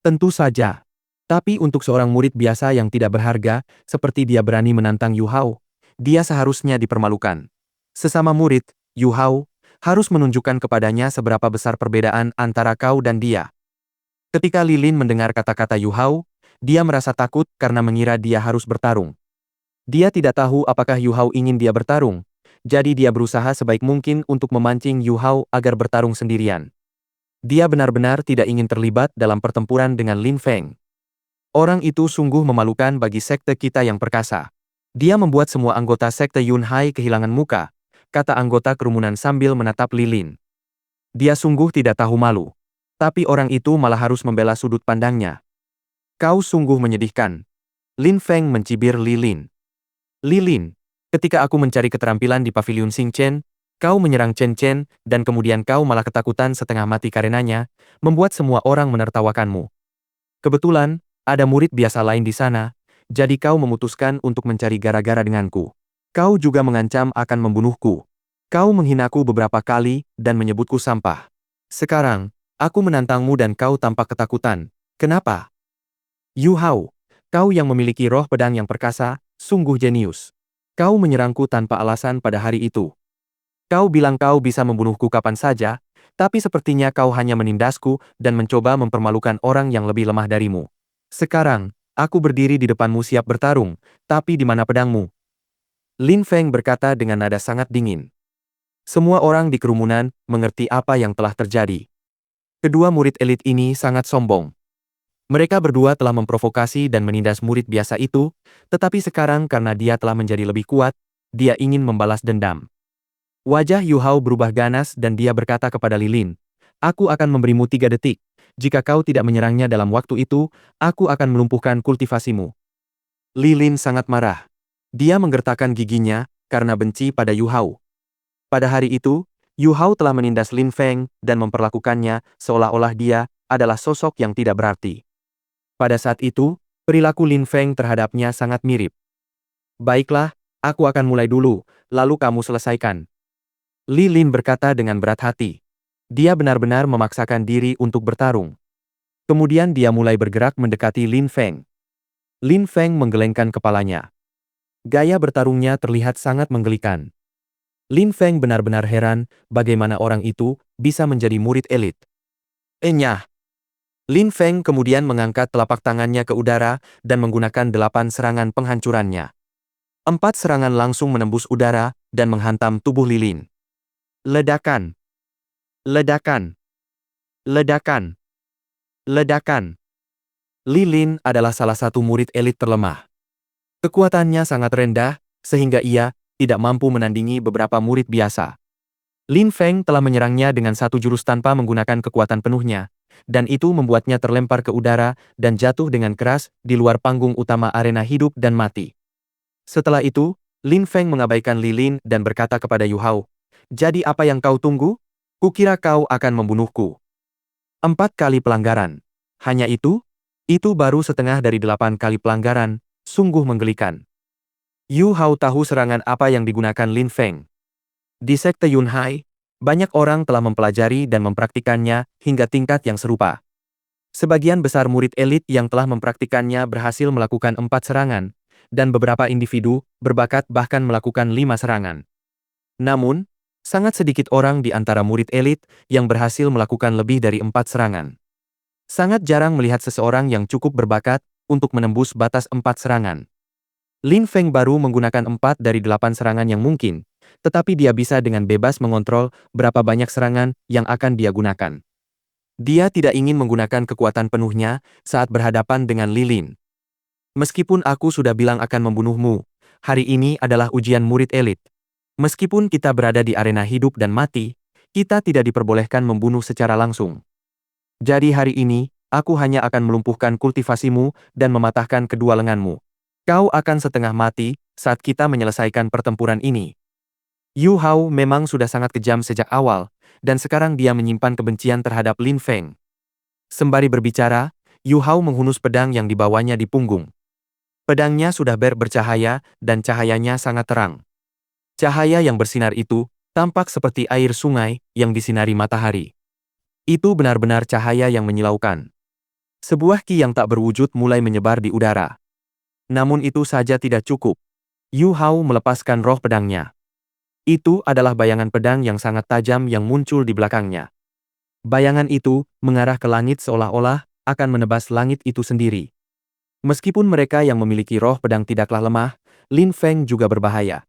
Tentu saja. Tapi untuk seorang murid biasa yang tidak berharga, seperti dia berani menantang Yu Hao, dia seharusnya dipermalukan. Sesama murid, Yu Hao, harus menunjukkan kepadanya seberapa besar perbedaan antara kau dan dia. Ketika Li Lin mendengar kata-kata Yu Hao, dia merasa takut karena mengira dia harus bertarung. Dia tidak tahu apakah Yu Hao ingin dia bertarung, jadi dia berusaha sebaik mungkin untuk memancing Yu Hao agar bertarung sendirian. Dia benar-benar tidak ingin terlibat dalam pertempuran dengan Lin Feng. Orang itu sungguh memalukan bagi sekte kita yang perkasa. Dia membuat semua anggota sekte Yun Hai kehilangan muka, kata anggota kerumunan sambil menatap Li Lin. Dia sungguh tidak tahu malu. Tapi orang itu malah harus membela sudut pandangnya. Kau sungguh menyedihkan. Lin Feng mencibir Li Lin. Li Lin, ketika aku mencari keterampilan di pavilion Xing Chen, kau menyerang Chen Chen, dan kemudian kau malah ketakutan setengah mati karenanya, membuat semua orang menertawakanmu. Kebetulan, ada murid biasa lain di sana, jadi kau memutuskan untuk mencari gara-gara denganku. Kau juga mengancam akan membunuhku. Kau menghinaku beberapa kali dan menyebutku sampah. Sekarang, aku menantangmu dan kau tampak ketakutan. Kenapa? Yu Hao, kau yang memiliki roh pedang yang perkasa, sungguh jenius. Kau menyerangku tanpa alasan pada hari itu. Kau bilang kau bisa membunuhku kapan saja, tapi sepertinya kau hanya menindasku dan mencoba mempermalukan orang yang lebih lemah darimu. Sekarang, aku berdiri di depanmu siap bertarung, tapi di mana pedangmu? Lin Feng berkata dengan nada sangat dingin. Semua orang di kerumunan mengerti apa yang telah terjadi. Kedua murid elit ini sangat sombong. Mereka berdua telah memprovokasi dan menindas murid biasa itu, tetapi sekarang karena dia telah menjadi lebih kuat, dia ingin membalas dendam. Wajah Yu Hao berubah ganas dan dia berkata kepada Li Lin, "Aku akan memberimu 3 detik. Jika kau tidak menyerangnya dalam waktu itu, aku akan melumpuhkan kultivasimu." Li Lin sangat marah. Dia menggertakkan giginya karena benci pada Yu Hao. Pada hari itu, Yu Hao telah menindas Lin Feng dan memperlakukannya seolah-olah dia adalah sosok yang tidak berarti. Pada saat itu, perilaku Lin Feng terhadapnya sangat mirip. "Baiklah, aku akan mulai dulu, lalu kamu selesaikan." Li Lin berkata dengan berat hati. Dia benar-benar memaksakan diri untuk bertarung. Kemudian dia mulai bergerak mendekati Lin Feng. Lin Feng menggelengkan kepalanya. Gaya bertarungnya terlihat sangat menggelikan. Lin Feng benar-benar heran bagaimana orang itu bisa menjadi murid elit. Enyah. Lin Feng kemudian mengangkat telapak tangannya ke udara dan menggunakan 8 serangan penghancurannya. 4 serangan langsung menembus udara dan menghantam tubuh Lilin. Ledakan. Ledakan. Ledakan. Ledakan. Lilin adalah salah satu murid elit terlemah. Kekuatannya sangat rendah, sehingga ia tidak mampu menandingi beberapa murid biasa. Lin Feng telah menyerangnya dengan satu jurus tanpa menggunakan kekuatan penuhnya, dan itu membuatnya terlempar ke udara dan jatuh dengan keras di luar panggung utama arena hidup dan mati. Setelah itu, Lin Feng mengabaikan Lilin dan berkata kepada Yu Hao, "Jadi apa yang kau tunggu? Kukira kau akan membunuhku." 4 kali pelanggaran. Hanya itu? Itu baru setengah dari 8 kali pelanggaran, sungguh menggelikan. Yu Hao tahu serangan apa yang digunakan Lin Feng. Di Sekte Yunhai, banyak orang telah mempelajari dan mempraktikannya hingga tingkat yang serupa. Sebagian besar murid elit yang telah mempraktikannya berhasil melakukan 4 serangan, dan beberapa individu berbakat bahkan melakukan 5 serangan. Namun, sangat sedikit orang di antara murid elit yang berhasil melakukan lebih dari 4 serangan. Sangat jarang melihat seseorang yang cukup berbakat untuk menembus batas 4 serangan. Lin Feng baru menggunakan 4 dari 8 serangan yang mungkin, tetapi dia bisa dengan bebas mengontrol berapa banyak serangan yang akan dia gunakan. Dia tidak ingin menggunakan kekuatan penuhnya saat berhadapan dengan Lilin. Meskipun aku sudah bilang akan membunuhmu, hari ini adalah ujian murid elit. Meskipun kita berada di arena hidup dan mati, kita tidak diperbolehkan membunuh secara langsung. Jadi hari ini, aku hanya akan melumpuhkan kultivasimu dan mematahkan kedua lenganmu. Kau akan setengah mati saat kita menyelesaikan pertempuran ini. Yu Hao memang sudah sangat kejam sejak awal, dan sekarang dia menyimpan kebencian terhadap Lin Feng. Sembari berbicara, Yu Hao menghunus pedang yang dibawanya di punggung. Pedangnya sudah bercahaya, dan cahayanya sangat terang. Cahaya yang bersinar itu tampak seperti air sungai yang disinari matahari. Itu benar-benar cahaya yang menyilaukan. Sebuah ki yang tak berwujud mulai menyebar di udara. Namun itu saja tidak cukup. Yu Hao melepaskan roh pedangnya. Itu adalah bayangan pedang yang sangat tajam yang muncul di belakangnya. Bayangan itu mengarah ke langit seolah-olah akan menebas langit itu sendiri. Meskipun mereka yang memiliki roh pedang tidaklah lemah, Lin Feng juga berbahaya.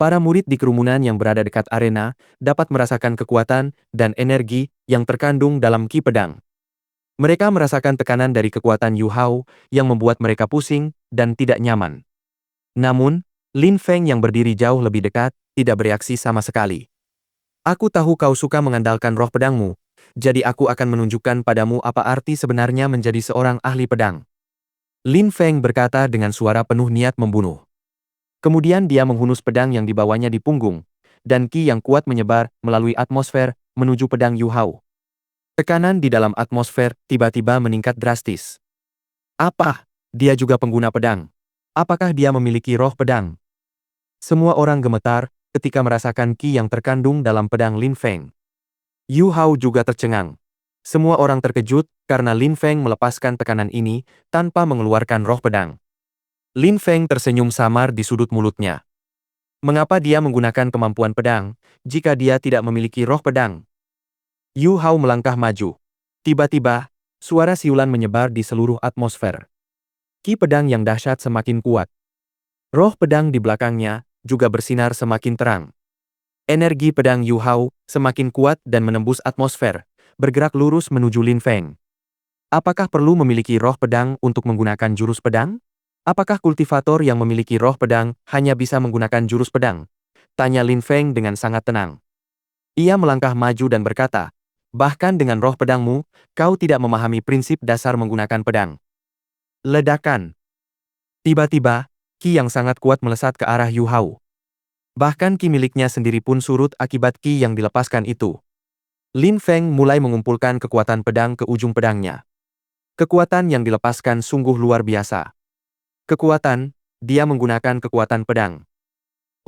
Para murid di kerumunan yang berada dekat arena dapat merasakan kekuatan dan energi yang terkandung dalam ki pedang. Mereka merasakan tekanan dari kekuatan Yu Hao yang membuat mereka pusing dan tidak nyaman. Namun, Lin Feng yang berdiri jauh lebih dekat tidak bereaksi sama sekali. Aku tahu kau suka mengandalkan roh pedangmu, jadi aku akan menunjukkan padamu apa arti sebenarnya menjadi seorang ahli pedang. Lin Feng berkata dengan suara penuh niat membunuh. Kemudian dia menghunus pedang yang dibawanya di punggung, dan ki yang kuat menyebar melalui atmosfer menuju pedang Yu Hao. Tekanan di dalam atmosfer tiba-tiba meningkat drastis. Apa? Dia juga pengguna pedang. Apakah dia memiliki roh pedang? Semua orang gemetar ketika merasakan ki yang terkandung dalam pedang Lin Feng. Yu Hao juga tercengang. Semua orang terkejut karena Lin Feng melepaskan tekanan ini tanpa mengeluarkan roh pedang. Lin Feng tersenyum samar di sudut mulutnya. Mengapa dia menggunakan kemampuan pedang jika dia tidak memiliki roh pedang? Yu Hao melangkah maju. Tiba-tiba, suara siulan menyebar di seluruh atmosfer. Ki pedang yang dahsyat semakin kuat. Roh pedang di belakangnya juga bersinar semakin terang. Energi pedang Yu Hao semakin kuat dan menembus atmosfer, bergerak lurus menuju Lin Feng. Apakah perlu memiliki roh pedang untuk menggunakan jurus pedang? Apakah kultivator yang memiliki roh pedang hanya bisa menggunakan jurus pedang? Tanya Lin Feng dengan sangat tenang. Ia melangkah maju dan berkata, bahkan dengan roh pedangmu, kau tidak memahami prinsip dasar menggunakan pedang. Ledakan. Tiba-tiba, ki yang sangat kuat melesat ke arah Yu Hao. Bahkan ki miliknya sendiri pun surut akibat ki yang dilepaskan itu. Lin Feng mulai mengumpulkan kekuatan pedang ke ujung pedangnya. Kekuatan yang dilepaskan sungguh luar biasa. Kekuatan, dia menggunakan kekuatan pedang.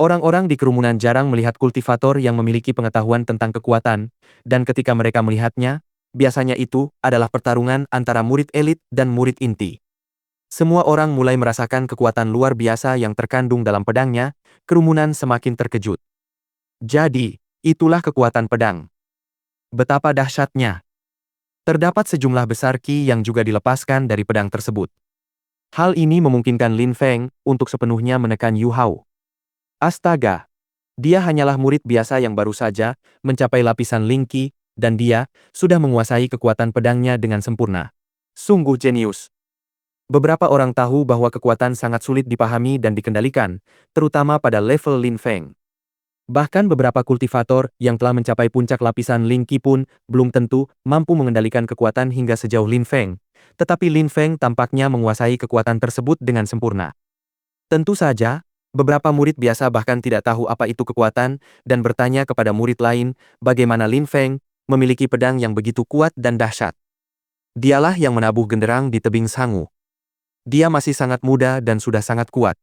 Orang-orang di kerumunan jarang melihat kultivator yang memiliki pengetahuan tentang kekuatan, dan ketika mereka melihatnya, biasanya itu adalah pertarungan antara murid elit dan murid inti. Semua orang mulai merasakan kekuatan luar biasa yang terkandung dalam pedangnya, kerumunan semakin terkejut. Jadi, itulah kekuatan pedang. Betapa dahsyatnya. Terdapat sejumlah besar ki yang juga dilepaskan dari pedang tersebut. Hal ini memungkinkan Lin Feng untuk sepenuhnya menekan Yu Hao. Astaga! Dia hanyalah murid biasa yang baru saja mencapai lapisan Ling Qi, dan dia sudah menguasai kekuatan pedangnya dengan sempurna. Sungguh jenius. Beberapa orang tahu bahwa kekuatan sangat sulit dipahami dan dikendalikan, terutama pada level Lin Feng. Bahkan beberapa kultivator yang telah mencapai puncak lapisan Ling Qi pun belum tentu mampu mengendalikan kekuatan hingga sejauh Lin Feng, tetapi Lin Feng tampaknya menguasai kekuatan tersebut dengan sempurna. Tentu saja, beberapa murid biasa bahkan tidak tahu apa itu kekuatan dan bertanya kepada murid lain bagaimana Lin Feng memiliki pedang yang begitu kuat dan dahsyat. Dialah yang menabuh genderang di tebing Sangu. Dia masih sangat muda dan sudah sangat kuat.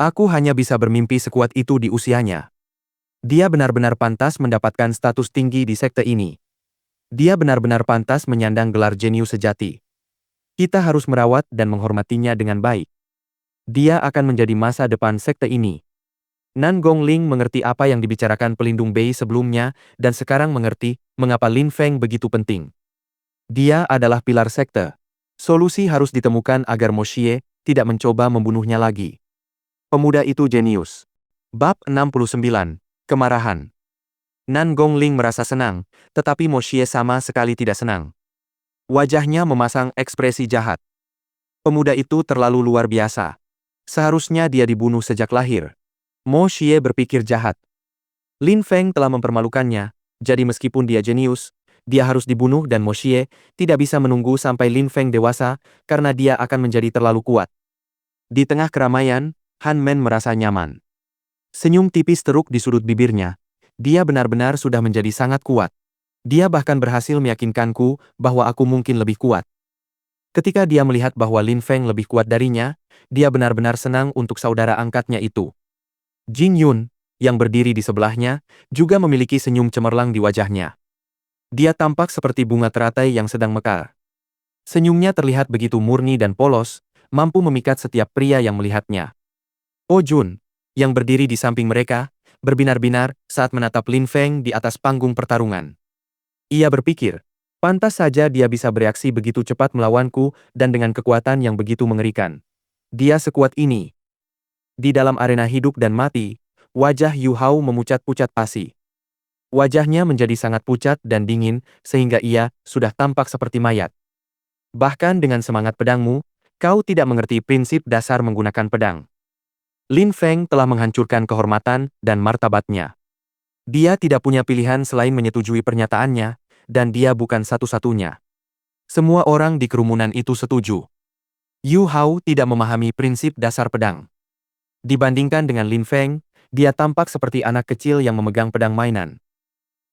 Aku hanya bisa bermimpi sekuat itu di usianya. Dia benar-benar pantas mendapatkan status tinggi di sekte ini. Dia benar-benar pantas menyandang gelar jenius sejati. Kita harus merawat dan menghormatinya dengan baik. Dia akan menjadi masa depan sekte ini. Nan Gongling mengerti apa yang dibicarakan pelindung Bei sebelumnya dan sekarang mengerti mengapa Lin Feng begitu penting. Dia adalah pilar sekte. Solusi harus ditemukan agar Mo Xie tidak mencoba membunuhnya lagi. Pemuda itu jenius. Bab 69. Kemarahan. Nan Gongling merasa senang, tetapi Mo Xie sama sekali tidak senang. Wajahnya memasang ekspresi jahat. Pemuda itu terlalu luar biasa. Seharusnya dia dibunuh sejak lahir. Mo Xie berpikir jahat. Lin Feng telah mempermalukannya, jadi meskipun dia jenius, dia harus dibunuh dan Mo Xie tidak bisa menunggu sampai Lin Feng dewasa karena dia akan menjadi terlalu kuat. Di tengah keramaian, Han Men merasa nyaman. Senyum tipis teruk di sudut bibirnya. Dia benar-benar sudah menjadi sangat kuat. Dia bahkan berhasil meyakinkanku bahwa aku mungkin lebih kuat. Ketika dia melihat bahwa Lin Feng lebih kuat darinya, dia benar-benar senang untuk saudara angkatnya itu. Jin Yun, yang berdiri di sebelahnya, juga memiliki senyum cemerlang di wajahnya. Dia tampak seperti bunga teratai yang sedang mekar. Senyumnya terlihat begitu murni dan polos, mampu memikat setiap pria yang melihatnya. Oh Jun, yang berdiri di samping mereka, berbinar-binar saat menatap Lin Feng di atas panggung pertarungan. Ia berpikir, pantas saja dia bisa bereaksi begitu cepat melawanku dan dengan kekuatan yang begitu mengerikan. Dia sekuat ini. Di dalam arena hidup dan mati, wajah Yu Hao memucat-pucat pasi. Wajahnya menjadi sangat pucat dan dingin sehingga ia sudah tampak seperti mayat. Bahkan dengan semangat pedangmu, kau tidak mengerti prinsip dasar menggunakan pedang. Lin Feng telah menghancurkan kehormatan dan martabatnya. Dia tidak punya pilihan selain menyetujui pernyataannya, dan dia bukan satu-satunya. Semua orang di kerumunan itu setuju. Yu Hao tidak memahami prinsip dasar pedang. Dibandingkan dengan Lin Feng, dia tampak seperti anak kecil yang memegang pedang mainan.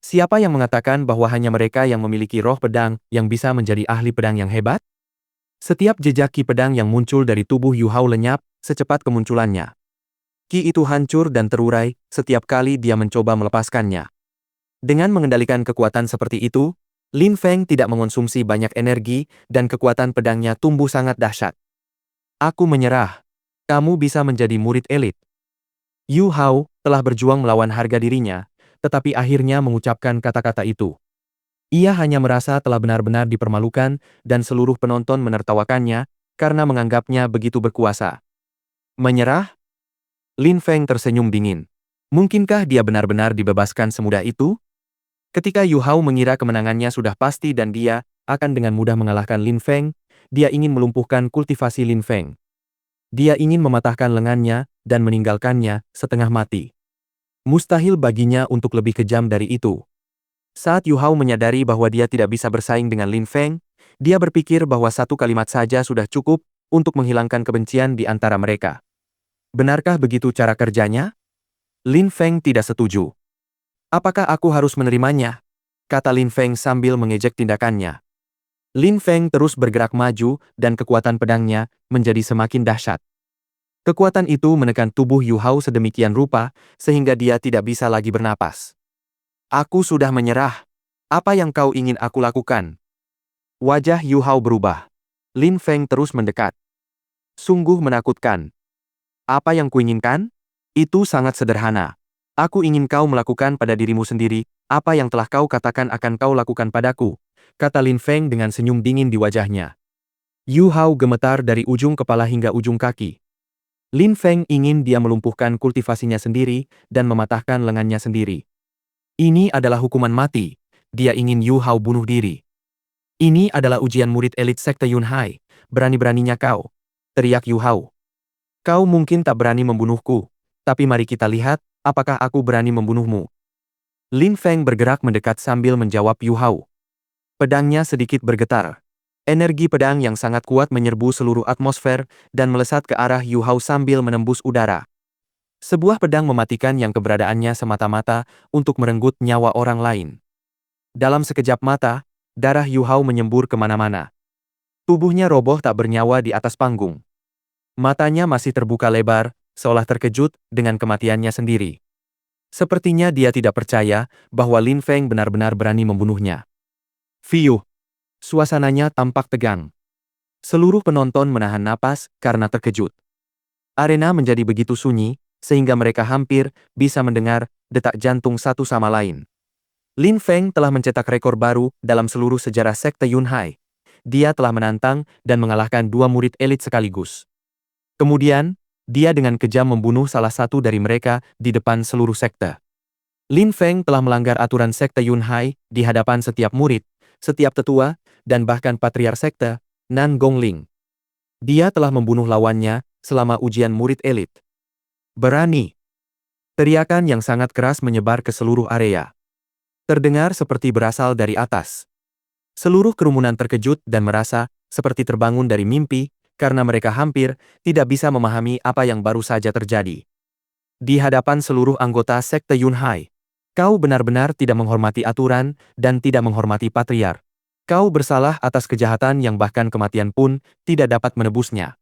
Siapa yang mengatakan bahwa hanya mereka yang memiliki roh pedang yang bisa menjadi ahli pedang yang hebat? Setiap jejak ki pedang yang muncul dari tubuh Yu Hao lenyap secepat kemunculannya. Ki itu hancur dan terurai setiap kali dia mencoba melepaskannya. Dengan mengendalikan kekuatan seperti itu, Lin Feng tidak mengonsumsi banyak energi dan kekuatan pedangnya tumbuh sangat dahsyat. Aku menyerah. Kamu bisa menjadi murid elit. Yu Hao telah berjuang melawan harga dirinya, tetapi akhirnya mengucapkan kata-kata itu. Ia hanya merasa telah benar-benar dipermalukan dan seluruh penonton menertawakannya karena menganggapnya begitu berkuasa. Menyerah? Lin Feng tersenyum dingin. Mungkinkah dia benar-benar dibebaskan semudah itu? Ketika Yu Hao mengira kemenangannya sudah pasti dan dia akan dengan mudah mengalahkan Lin Feng, dia ingin melumpuhkan kultivasi Lin Feng. Dia ingin mematahkan lengannya dan meninggalkannya setengah mati. Mustahil baginya untuk lebih kejam dari itu. Saat Yu Hao menyadari bahwa dia tidak bisa bersaing dengan Lin Feng, dia berpikir bahwa satu kalimat saja sudah cukup untuk menghilangkan kebencian di antara mereka. Benarkah begitu cara kerjanya? Lin Feng tidak setuju. Apakah aku harus menerimanya? Kata Lin Feng sambil mengejek tindakannya. Lin Feng terus bergerak maju dan kekuatan pedangnya menjadi semakin dahsyat. Kekuatan itu menekan tubuh Yu Hao sedemikian rupa, sehingga dia tidak bisa lagi bernapas. Aku sudah menyerah. Apa yang kau ingin aku lakukan? Wajah Yu Hao berubah. Lin Feng terus mendekat. Sungguh menakutkan. Apa yang kuinginkan? Itu sangat sederhana. Aku ingin kau melakukan pada dirimu sendiri, apa yang telah kau katakan akan kau lakukan padaku, kata Lin Feng dengan senyum dingin di wajahnya. Yu Hao gemetar dari ujung kepala hingga ujung kaki. Lin Feng ingin dia melumpuhkan kultivasinya sendiri dan mematahkan lengannya sendiri. Ini adalah hukuman mati. Dia ingin Yu Hao bunuh diri. Ini adalah ujian murid elit sekte Yunhai. Berani-beraninya kau, teriak Yu Hao. Kau mungkin tak berani membunuhku, tapi mari kita lihat, apakah aku berani membunuhmu. Lin Feng bergerak mendekat sambil menjawab Yu Hao. Pedangnya sedikit bergetar. Energi pedang yang sangat kuat menyerbu seluruh atmosfer dan melesat ke arah Yu Hao sambil menembus udara. Sebuah pedang mematikan yang keberadaannya semata-mata untuk merenggut nyawa orang lain. Dalam sekejap mata, darah Yu Hao menyembur kemana-mana. Tubuhnya roboh tak bernyawa di atas panggung. Matanya masih terbuka lebar, seolah terkejut dengan kematiannya sendiri. Sepertinya dia tidak percaya bahwa Lin Feng benar-benar berani membunuhnya. Fiuh! Suasananya tampak tegang. Seluruh penonton menahan napas karena terkejut. Arena menjadi begitu sunyi, sehingga mereka hampir bisa mendengar detak jantung satu sama lain. Lin Feng telah mencetak rekor baru dalam seluruh sejarah sekte Yunhai. Dia telah menantang dan mengalahkan 2 murid elit sekaligus. Kemudian, dia dengan kejam membunuh salah satu dari mereka di depan seluruh sekte. Lin Feng telah melanggar aturan sekte Yunhai di hadapan setiap murid, setiap tetua, dan bahkan patriark sekte, Nan Gongling. Dia telah membunuh lawannya selama ujian murid elit. Berani! Teriakan yang sangat keras menyebar ke seluruh area. Terdengar seperti berasal dari atas. Seluruh kerumunan terkejut dan merasa seperti terbangun dari mimpi, karena mereka hampir tidak bisa memahami apa yang baru saja terjadi. Di hadapan seluruh anggota sekte Yunhai, kau benar-benar tidak menghormati aturan dan tidak menghormati patriark. Kau bersalah atas kejahatan yang bahkan kematian pun tidak dapat menebusnya.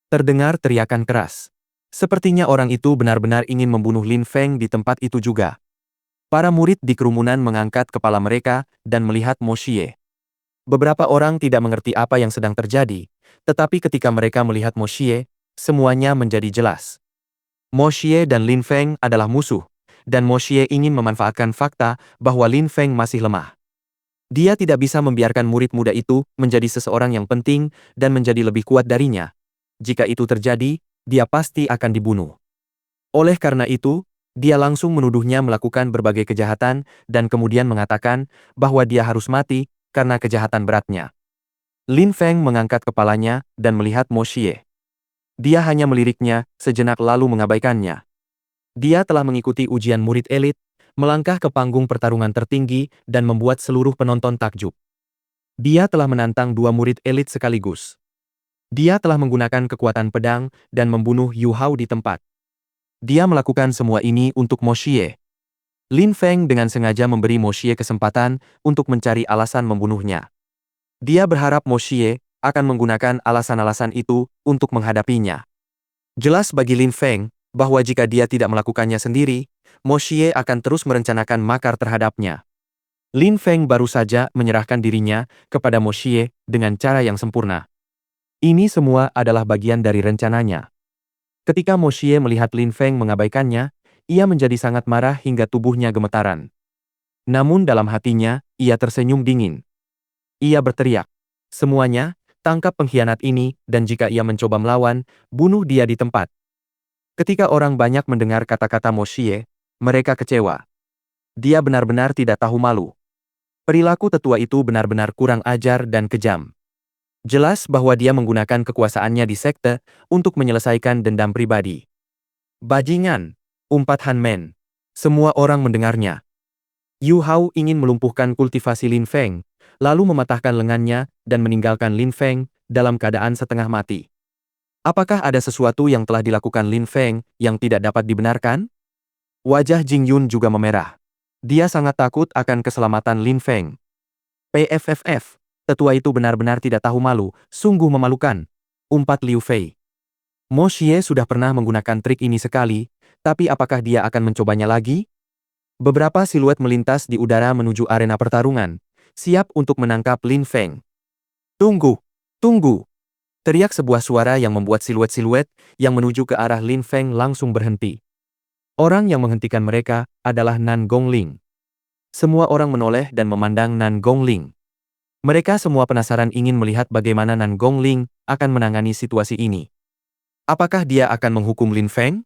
Terdengar teriakan keras. Sepertinya orang itu benar-benar ingin membunuh Lin Feng di tempat itu juga. Para murid di kerumunan mengangkat kepala mereka dan melihat Mo Xie. Beberapa orang tidak mengerti apa yang sedang terjadi, tetapi ketika mereka melihat Mo Xie, semuanya menjadi jelas. Mo Xie dan Lin Feng adalah musuh, dan Mo Xie ingin memanfaatkan fakta bahwa Lin Feng masih lemah. Dia tidak bisa membiarkan murid muda itu menjadi seseorang yang penting dan menjadi lebih kuat darinya. Jika itu terjadi, dia pasti akan dibunuh. Oleh karena itu, dia langsung menuduhnya melakukan berbagai kejahatan dan kemudian mengatakan bahwa dia harus mati karena kejahatan beratnya. Lin Feng mengangkat kepalanya dan melihat Mo Xie. Dia hanya meliriknya sejenak lalu mengabaikannya. Dia telah mengikuti ujian murid elit, melangkah ke panggung pertarungan tertinggi dan membuat seluruh penonton takjub. Dia telah menantang 2 murid elit sekaligus. Dia telah menggunakan kekuatan pedang dan membunuh Yu Hao di tempat. Dia melakukan semua ini untuk Mo Xie. Lin Feng dengan sengaja memberi Mo Xie kesempatan untuk mencari alasan membunuhnya. Dia berharap Mo Xie akan menggunakan alasan-alasan itu untuk menghadapinya. Jelas bagi Lin Feng bahwa jika dia tidak melakukannya sendiri, Mo Xie akan terus merencanakan makar terhadapnya. Lin Feng baru saja menyerahkan dirinya kepada Mo Xie dengan cara yang sempurna. Ini semua adalah bagian dari rencananya. Ketika Mo Xie melihat Lin Feng mengabaikannya, ia menjadi sangat marah hingga tubuhnya gemetaran. Namun dalam hatinya, ia tersenyum dingin. Ia berteriak, "Semuanya, tangkap pengkhianat ini, dan jika ia mencoba melawan, bunuh dia di tempat." Ketika orang banyak mendengar kata-kata Mo Xie, mereka kecewa. Dia benar-benar tidak tahu malu. Perilaku tetua itu benar-benar kurang ajar dan kejam. Jelas bahwa dia menggunakan kekuasaannya di sekte untuk menyelesaikan dendam pribadi. Bajingan, umpat Han Men. Semua orang mendengarnya. Yu Hao ingin melumpuhkan kultivasi Lin Feng, lalu mematahkan lengannya dan meninggalkan Lin Feng dalam keadaan setengah mati. Apakah ada sesuatu yang telah dilakukan Lin Feng yang tidak dapat dibenarkan? Wajah Jing Yun juga memerah. Dia sangat takut akan keselamatan Lin Feng. PFFF, tetua itu benar-benar tidak tahu malu, sungguh memalukan. Umpat Liu Fei. Mo Xie sudah pernah menggunakan trik ini sekali, tapi apakah dia akan mencobanya lagi? Beberapa siluet melintas di udara menuju arena pertarungan, siap untuk menangkap Lin Feng. Tunggu! Tunggu! Teriak sebuah suara yang membuat siluet-siluet yang menuju ke arah Lin Feng langsung berhenti. Orang yang menghentikan mereka adalah Nan Gongling. Semua orang menoleh dan memandang Nan Gongling. Mereka semua penasaran ingin melihat bagaimana Nan Gongling akan menangani situasi ini. Apakah dia akan menghukum Lin Feng?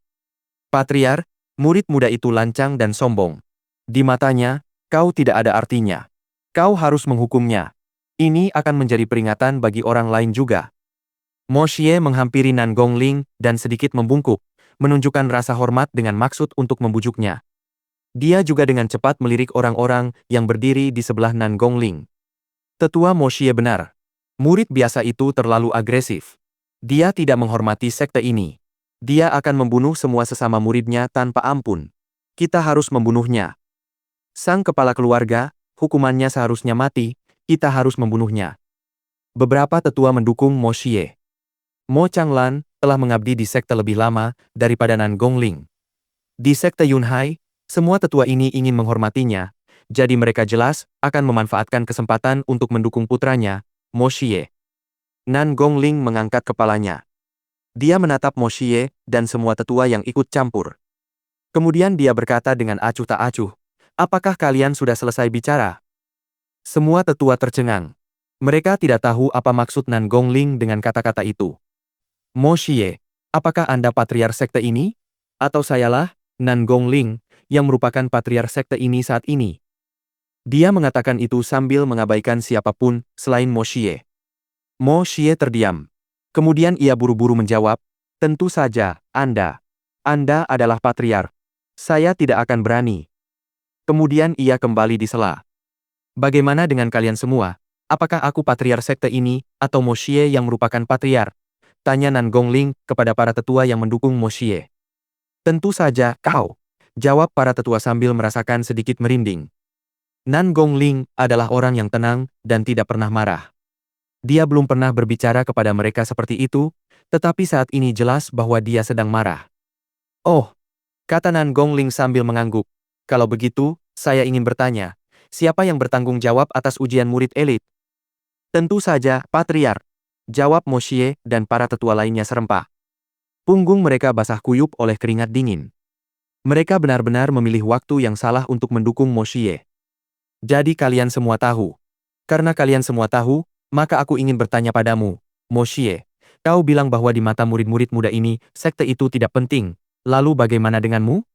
Patriar, murid muda itu lancang dan sombong. Di matanya, kau tidak ada artinya. Kau harus menghukumnya. Ini akan menjadi peringatan bagi orang lain juga. Mo Xie menghampiri Nan Gongling dan sedikit membungkuk, menunjukkan rasa hormat dengan maksud untuk membujuknya. Dia juga dengan cepat melirik orang-orang yang berdiri di sebelah Nan Gongling. Tetua Mo Xie benar. Murid biasa itu terlalu agresif. Dia tidak menghormati sekte ini. Dia akan membunuh semua sesama muridnya tanpa ampun. Kita harus membunuhnya. Sang kepala keluarga, hukumannya seharusnya mati, kita harus membunuhnya. Beberapa tetua mendukung Mo Xie. Mo Changlan telah mengabdi di sekte lebih lama daripada Nan Gongling. Di sekte Yunhai, semua tetua ini ingin menghormatinya, jadi mereka jelas akan memanfaatkan kesempatan untuk mendukung putranya, Mo Xie. Nan Gongling mengangkat kepalanya. Dia menatap Mo Xie dan semua tetua yang ikut campur. Kemudian dia berkata dengan acuh tak acuh, "Apakah kalian sudah selesai bicara?" Semua tetua tercengang. Mereka tidak tahu apa maksud Nan Gongling dengan kata-kata itu. Mo Xie, apakah Anda patriar sekte ini? Atau sayalah, Nan Gongling, yang merupakan patriar sekte ini saat ini? Dia mengatakan itu sambil mengabaikan siapapun selain Mo Xie. Mo Xie terdiam. Kemudian ia buru-buru menjawab, "Tentu saja, Anda. Anda adalah patriar. Saya tidak akan berani." Kemudian ia kembali disela. "Bagaimana dengan kalian semua? Apakah aku patriar sekte ini, atau Mo Xie yang merupakan patriar?" Tanya Nan Gongling kepada para tetua yang mendukung Mo Xie. "Tentu saja, kau," jawab para tetua sambil merasakan sedikit merinding. Nan Gongling adalah orang yang tenang dan tidak pernah marah. Dia belum pernah berbicara kepada mereka seperti itu, tetapi saat ini jelas bahwa dia sedang marah. "Oh," kata Nan Gongling sambil mengangguk. "Kalau begitu, saya ingin bertanya, siapa yang bertanggung jawab atas ujian murid elit?" "Tentu saja, Patriar," jawab Mo Xie dan para tetua lainnya serempak. Punggung mereka basah kuyup oleh keringat dingin. Mereka benar-benar memilih waktu yang salah untuk mendukung Mo Xie. "Jadi kalian semua tahu. Karena kalian semua tahu, maka aku ingin bertanya padamu, Mo Xie. Kau bilang bahwa di mata murid-murid muda ini, sekte itu tidak penting. Lalu bagaimana denganmu?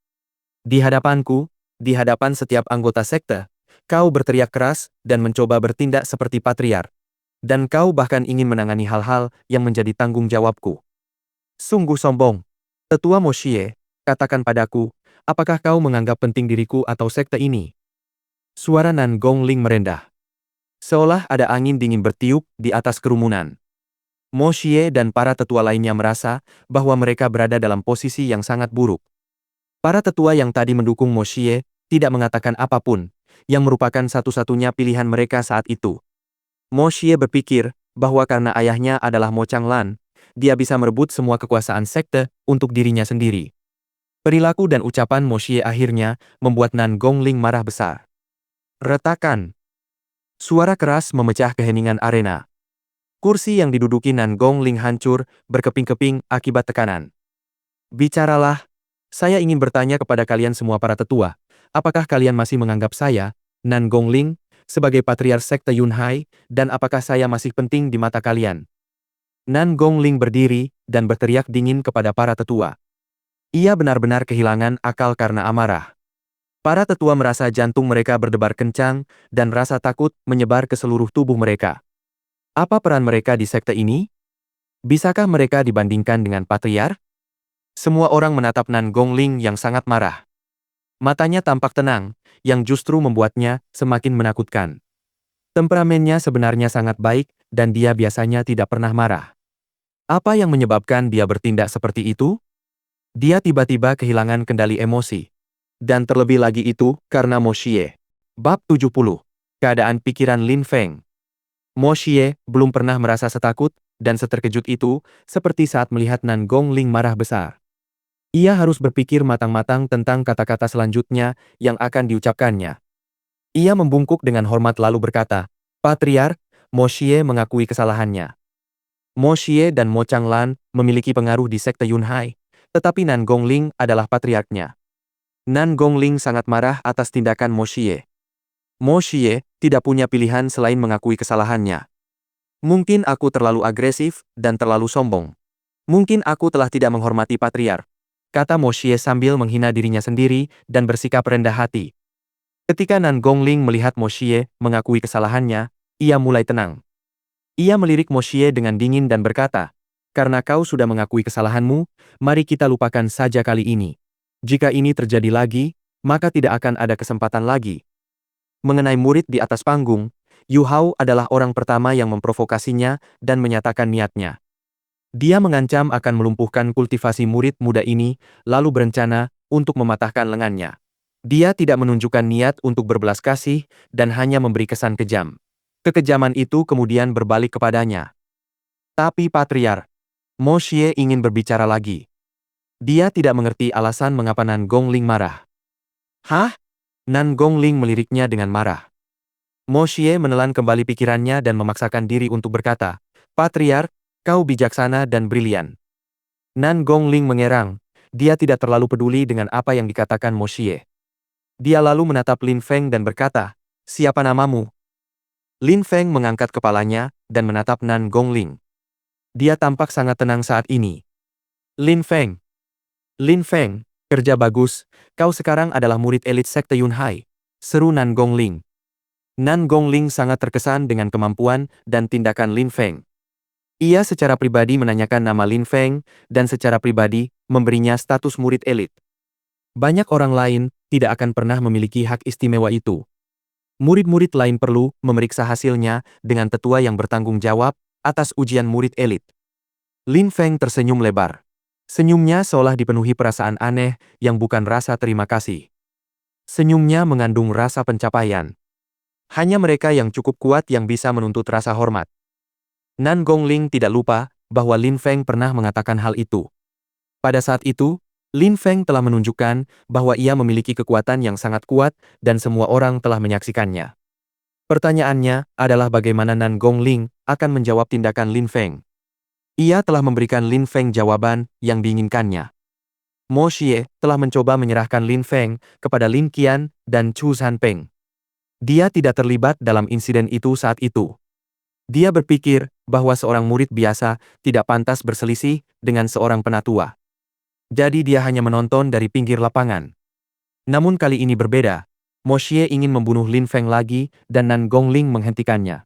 Di hadapanku, di hadapan setiap anggota sekte, kau berteriak keras dan mencoba bertindak seperti patriar. Dan kau bahkan ingin menangani hal-hal yang menjadi tanggung jawabku. Sungguh sombong. Tetua Mo Xie, katakan padaku, apakah kau menganggap penting diriku atau sekte ini?" Suara Nan Gongling merendah. Seolah ada angin dingin bertiup di atas kerumunan. Mo Xie dan para tetua lainnya merasa bahwa mereka berada dalam posisi yang sangat buruk. Para tetua yang tadi mendukung Mo Xie tidak mengatakan apapun, yang merupakan satu-satunya pilihan mereka saat itu. Mo Xie berpikir bahwa karena ayahnya adalah Mo Changlan, dia bisa merebut semua kekuasaan sekte untuk dirinya sendiri. Perilaku dan ucapan Mo Xie akhirnya membuat Nan Gongling marah besar. Retakan. Suara keras memecah keheningan arena. Kursi yang diduduki Nan Gongling hancur, berkeping-keping akibat tekanan. "Bicaralah. Saya ingin bertanya kepada kalian semua para tetua, apakah kalian masih menganggap saya, Nan Gongling, sebagai patriar sekte Yunhai, dan apakah saya masih penting di mata kalian?" Nan Gongling berdiri dan berteriak dingin kepada para tetua. Ia benar-benar kehilangan akal karena amarah. Para tetua merasa jantung mereka berdebar kencang dan rasa takut menyebar ke seluruh tubuh mereka. Apa peran mereka di sekte ini? Bisakah mereka dibandingkan dengan patriar? Semua orang menatap Nan Gongling yang sangat marah. Matanya tampak tenang, yang justru membuatnya semakin menakutkan. Temperamennya sebenarnya sangat baik, dan dia biasanya tidak pernah marah. Apa yang menyebabkan dia bertindak seperti itu? Dia tiba-tiba kehilangan kendali emosi. Dan terlebih lagi itu karena Mo Xie. Bab 70. Keadaan pikiran Lin Feng. Mo Xie belum pernah merasa setakut dan seterkejut itu, seperti saat melihat Nan Gongling marah besar. Ia harus berpikir matang-matang tentang kata-kata selanjutnya yang akan diucapkannya. Ia membungkuk dengan hormat lalu berkata, "Patriark, Mo Xie mengakui kesalahannya. Mo Xie dan Mo Changlan memiliki pengaruh di sekte Yunhai, tetapi Nan Gongling adalah patriarknya." Nan Gongling sangat marah atas tindakan Mo Xie. Mo Xie tidak punya pilihan selain mengakui kesalahannya. "Mungkin aku terlalu agresif dan terlalu sombong. Mungkin aku telah tidak menghormati patriark," kata Mo Xie sambil menghina dirinya sendiri dan bersikap rendah hati. Ketika Nan Gongling melihat Mo Xie mengakui kesalahannya, ia mulai tenang. Ia melirik Mo Xie dengan dingin dan berkata, "Karena kau sudah mengakui kesalahanmu, mari kita lupakan saja kali ini. Jika ini terjadi lagi, maka tidak akan ada kesempatan lagi." Mengenai murid di atas panggung, Yu Hao adalah orang pertama yang memprovokasinya dan menyatakan niatnya. Dia mengancam akan melumpuhkan kultivasi murid muda ini, lalu berencana untuk mematahkan lengannya. Dia tidak menunjukkan niat untuk berbelas kasih dan hanya memberi kesan kejam. Kekejaman itu kemudian berbalik kepadanya. Tapi Patriark Mo Xie ingin berbicara lagi. Dia tidak mengerti alasan mengapa Nan Gongling marah. "Hah?" Nan Gongling meliriknya dengan marah. Mo Xie menelan kembali pikirannya dan memaksakan diri untuk berkata, "Patriark, kau bijaksana dan brilian." Nan Gongling mengerang. Dia tidak terlalu peduli dengan apa yang dikatakan Mo Xie. Dia lalu menatap Lin Feng dan berkata, "Siapa namamu?" Lin Feng mengangkat kepalanya dan menatap Nan Gongling. Dia tampak sangat tenang saat ini. "Lin Feng. Lin Feng, kerja bagus, kau sekarang adalah murid elit sekte Yunhai," seru Nan Gongling. Nan Gongling sangat terkesan dengan kemampuan dan tindakan Lin Feng. Ia secara pribadi menanyakan nama Lin Feng dan secara pribadi memberinya status murid elit. Banyak orang lain tidak akan pernah memiliki hak istimewa itu. Murid-murid lain perlu memeriksa hasilnya dengan tetua yang bertanggung jawab atas ujian murid elit. Lin Feng tersenyum lebar. Senyumnya seolah dipenuhi perasaan aneh yang bukan rasa terima kasih. Senyumnya mengandung rasa pencapaian. Hanya mereka yang cukup kuat yang bisa menuntut rasa hormat. Nan Gongling tidak lupa bahwa Lin Feng pernah mengatakan hal itu. Pada saat itu, Lin Feng telah menunjukkan bahwa ia memiliki kekuatan yang sangat kuat dan semua orang telah menyaksikannya. Pertanyaannya adalah bagaimana Nan Gongling akan menjawab tindakan Lin Feng. Ia telah memberikan Lin Feng jawaban yang diinginkannya. Mo Xie telah mencoba menyerahkan Lin Feng kepada Lin Qian dan Chu Sanpeng. Dia tidak terlibat dalam insiden itu saat itu. Dia berpikir bahwa seorang murid biasa tidak pantas berselisih dengan seorang penatua. Jadi dia hanya menonton dari pinggir lapangan. Namun kali ini berbeda. Mo Xie ingin membunuh Lin Feng lagi dan Nan Gongling menghentikannya.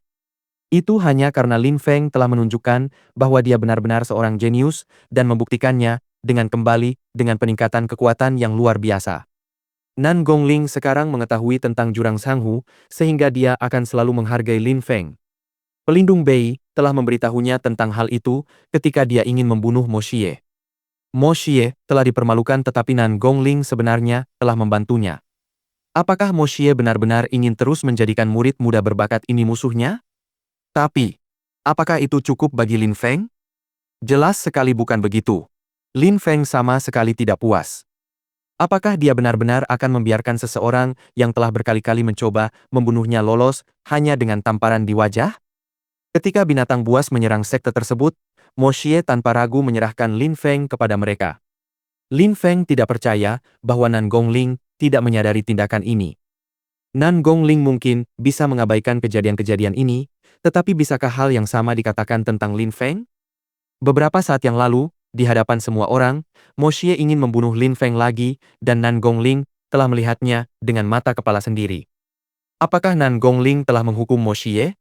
Itu hanya karena Lin Feng telah menunjukkan bahwa dia benar-benar seorang jenius dan membuktikannya dengan kembali dengan peningkatan kekuatan yang luar biasa. Nan Gongling sekarang mengetahui tentang jurang Sanghu, sehingga dia akan selalu menghargai Lin Feng. Pelindung Bei telah memberitahunya tentang hal itu ketika dia ingin membunuh Mo Xie. Mo Xie telah dipermalukan tetapi Nan Gongling sebenarnya telah membantunya. Apakah Mo Xie benar-benar ingin terus menjadikan murid muda berbakat ini musuhnya? Tapi, apakah itu cukup bagi Lin Feng? Jelas sekali bukan begitu. Lin Feng sama sekali tidak puas. Apakah dia benar-benar akan membiarkan seseorang yang telah berkali-kali mencoba membunuhnya lolos hanya dengan tamparan di wajah? Ketika binatang buas menyerang sekte tersebut, Mo Xie tanpa ragu menyerahkan Lin Feng kepada mereka. Lin Feng tidak percaya bahwa Nan Gongling tidak menyadari tindakan ini. Nan Gongling mungkin bisa mengabaikan kejadian-kejadian ini, tetapi bisakah hal yang sama dikatakan tentang Lin Feng? Beberapa saat yang lalu, di hadapan semua orang, Mo Xie ingin membunuh Lin Feng lagi, dan Nan Gongling telah melihatnya dengan mata kepala sendiri. Apakah Nan Gongling telah menghukum Mo Xie?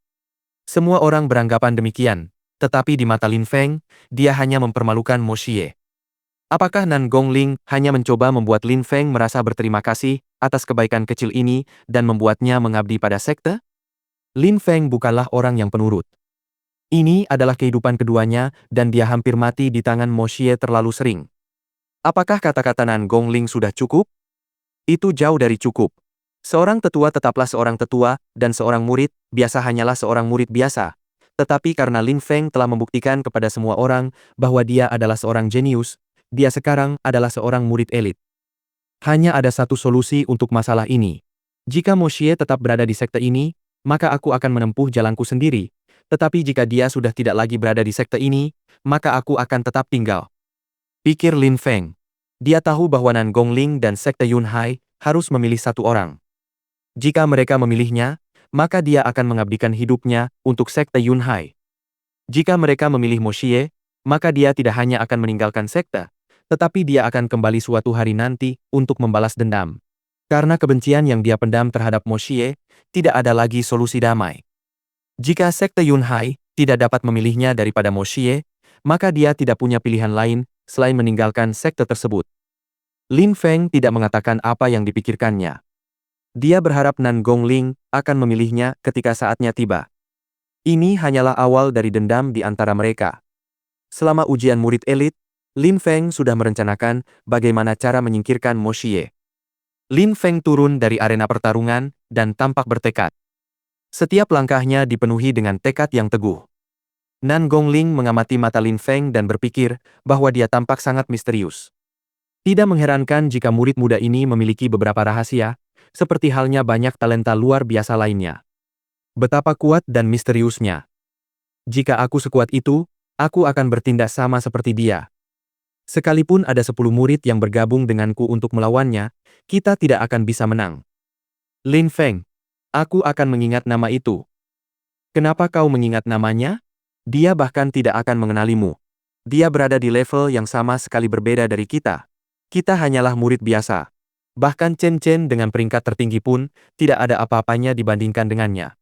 Semua orang beranggapan demikian, tetapi di mata Lin Feng, dia hanya mempermalukan Mo Xie. Apakah Nan Gongling hanya mencoba membuat Lin Feng merasa berterima kasih atas kebaikan kecil ini dan membuatnya mengabdi pada sekte? Lin Feng bukanlah orang yang penurut. Ini adalah kehidupan keduanya dan dia hampir mati di tangan Mo Xie terlalu sering. Apakah kata-kata Nan Gongling sudah cukup? Itu jauh dari cukup. Seorang tetua tetaplah seorang tetua dan seorang murid biasa hanyalah seorang murid biasa. Tetapi karena Lin Feng telah membuktikan kepada semua orang bahwa dia adalah seorang jenius, dia sekarang adalah seorang murid elit. Hanya ada satu solusi untuk masalah ini. Jika Mo Xie tetap berada di sekte ini, maka aku akan menempuh jalanku sendiri. Tetapi jika dia sudah tidak lagi berada di sekte ini, maka aku akan tetap tinggal. Pikir Lin Feng. Dia tahu bahwa Nan Gongling dan sekte Yunhai harus memilih satu orang. Jika mereka memilihnya, maka dia akan mengabdikan hidupnya untuk sekte Yunhai. Jika mereka memilih Mo Xie, maka dia tidak hanya akan meninggalkan sekte, tetapi dia akan kembali suatu hari nanti untuk membalas dendam. Karena kebencian yang dia pendam terhadap Mo Xie, tidak ada lagi solusi damai. Jika sekte Yunhai tidak dapat memilihnya daripada Mo Xie, maka dia tidak punya pilihan lain selain meninggalkan sekte tersebut. Lin Feng tidak mengatakan apa yang dipikirkannya. Dia berharap Nan Gongling akan memilihnya ketika saatnya tiba. Ini hanyalah awal dari dendam di antara mereka. Selama ujian murid elit, Lin Feng sudah merencanakan bagaimana cara menyingkirkan Mo Xie. Lin Feng turun dari arena pertarungan dan tampak bertekad. Setiap langkahnya dipenuhi dengan tekad yang teguh. Nan Gongling mengamati mata Lin Feng dan berpikir bahwa dia tampak sangat misterius. Tidak mengherankan jika murid muda ini memiliki beberapa rahasia, seperti halnya banyak talenta luar biasa lainnya. Betapa kuat dan misteriusnya. Jika aku sekuat itu, aku akan bertindak sama seperti dia. Sekalipun ada 10 murid yang bergabung denganku untuk melawannya, kita tidak akan bisa menang. Lin Feng, aku akan mengingat nama itu. Kenapa kau mengingat namanya? Dia bahkan tidak akan mengenalimu. Dia berada di level yang sama sekali berbeda dari kita. Kita hanyalah murid biasa. Bahkan Chen Chen dengan peringkat tertinggi pun, tidak ada apa-apanya dibandingkan dengannya.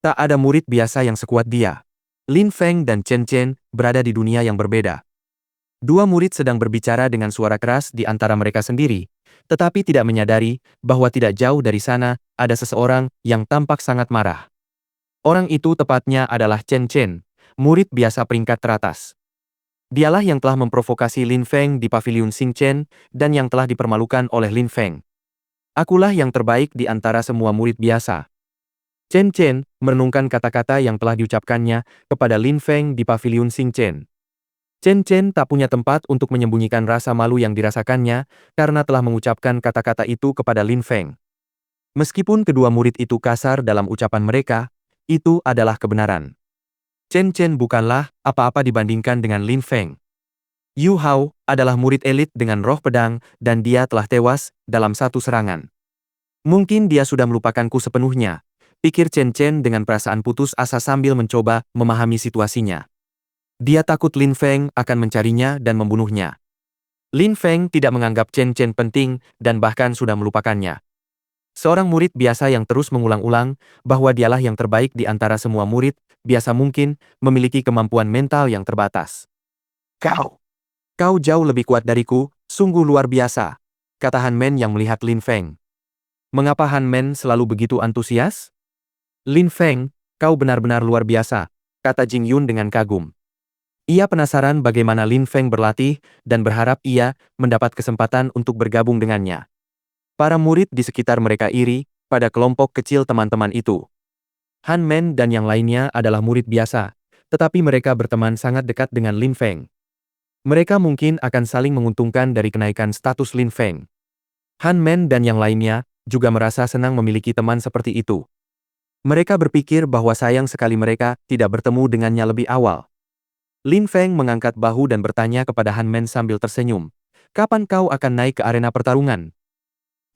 Tak ada murid biasa yang sekuat dia. Lin Feng dan Chen Chen berada di dunia yang berbeda. Dua murid sedang berbicara dengan suara keras di antara mereka sendiri, tetapi tidak menyadari bahwa tidak jauh dari sana ada seseorang yang tampak sangat marah. Orang itu tepatnya adalah Chen Chen, murid biasa peringkat teratas. Dialah yang telah memprovokasi Lin Feng di pavilion Xing Chen dan yang telah dipermalukan oleh Lin Feng. Akulah yang terbaik di antara semua murid biasa. Chen Chen merenungkan kata-kata yang telah diucapkannya kepada Lin Feng di pavilion Xing Chen. Chen Chen tak punya tempat untuk menyembunyikan rasa malu yang dirasakannya karena telah mengucapkan kata-kata itu kepada Lin Feng. Meskipun kedua murid itu kasar dalam ucapan mereka, itu adalah kebenaran. Chen Chen bukanlah apa-apa dibandingkan dengan Lin Feng. Yu Hao adalah murid elit dengan roh pedang dan dia telah tewas dalam satu serangan. Mungkin dia sudah melupakanku sepenuhnya, pikir Chen Chen dengan perasaan putus asa sambil mencoba memahami situasinya. Dia takut Lin Feng akan mencarinya dan membunuhnya. Lin Feng tidak menganggap Chen Chen penting dan bahkan sudah melupakannya. Seorang murid biasa yang terus mengulang-ulang bahwa dialah yang terbaik di antara semua murid, biasa mungkin memiliki kemampuan mental yang terbatas. Kau jauh lebih kuat dariku, sungguh luar biasa, kata Han Men yang melihat Lin Feng. Mengapa Han Men selalu begitu antusias? Lin Feng, kau benar-benar luar biasa, kata Jing Yun dengan kagum. Ia penasaran bagaimana Lin Feng berlatih dan berharap ia mendapat kesempatan untuk bergabung dengannya. Para murid di sekitar mereka iri pada kelompok kecil teman-teman itu. Han Men dan yang lainnya adalah murid biasa, tetapi mereka berteman sangat dekat dengan Lin Feng. Mereka mungkin akan saling menguntungkan dari kenaikan status Lin Feng. Han Men dan yang lainnya juga merasa senang memiliki teman seperti itu. Mereka berpikir bahwa sayang sekali mereka tidak bertemu dengannya lebih awal. Lin Feng mengangkat bahu dan bertanya kepada Han Men sambil tersenyum. Kapan kau akan naik ke arena pertarungan?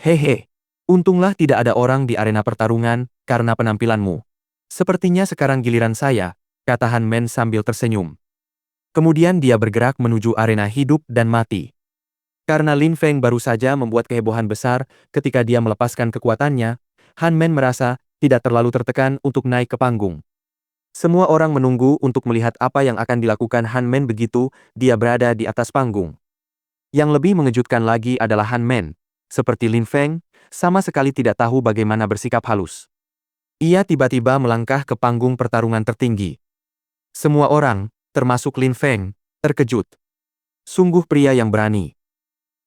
Hehe, untunglah tidak ada orang di arena pertarungan karena penampilanmu. Sepertinya sekarang giliran saya, kata Han Men sambil tersenyum. Kemudian dia bergerak menuju arena hidup dan mati. Karena Lin Feng baru saja membuat kehebohan besar ketika dia melepaskan kekuatannya, Han Men merasa tidak terlalu tertekan untuk naik ke panggung. Semua orang menunggu untuk melihat apa yang akan dilakukan Han Men begitu dia berada di atas panggung. Yang lebih mengejutkan lagi adalah Han Men, seperti Lin Feng, sama sekali tidak tahu bagaimana bersikap halus. Ia tiba-tiba melangkah ke panggung pertarungan tertinggi. Semua orang, termasuk Lin Feng, terkejut. Sungguh pria yang berani.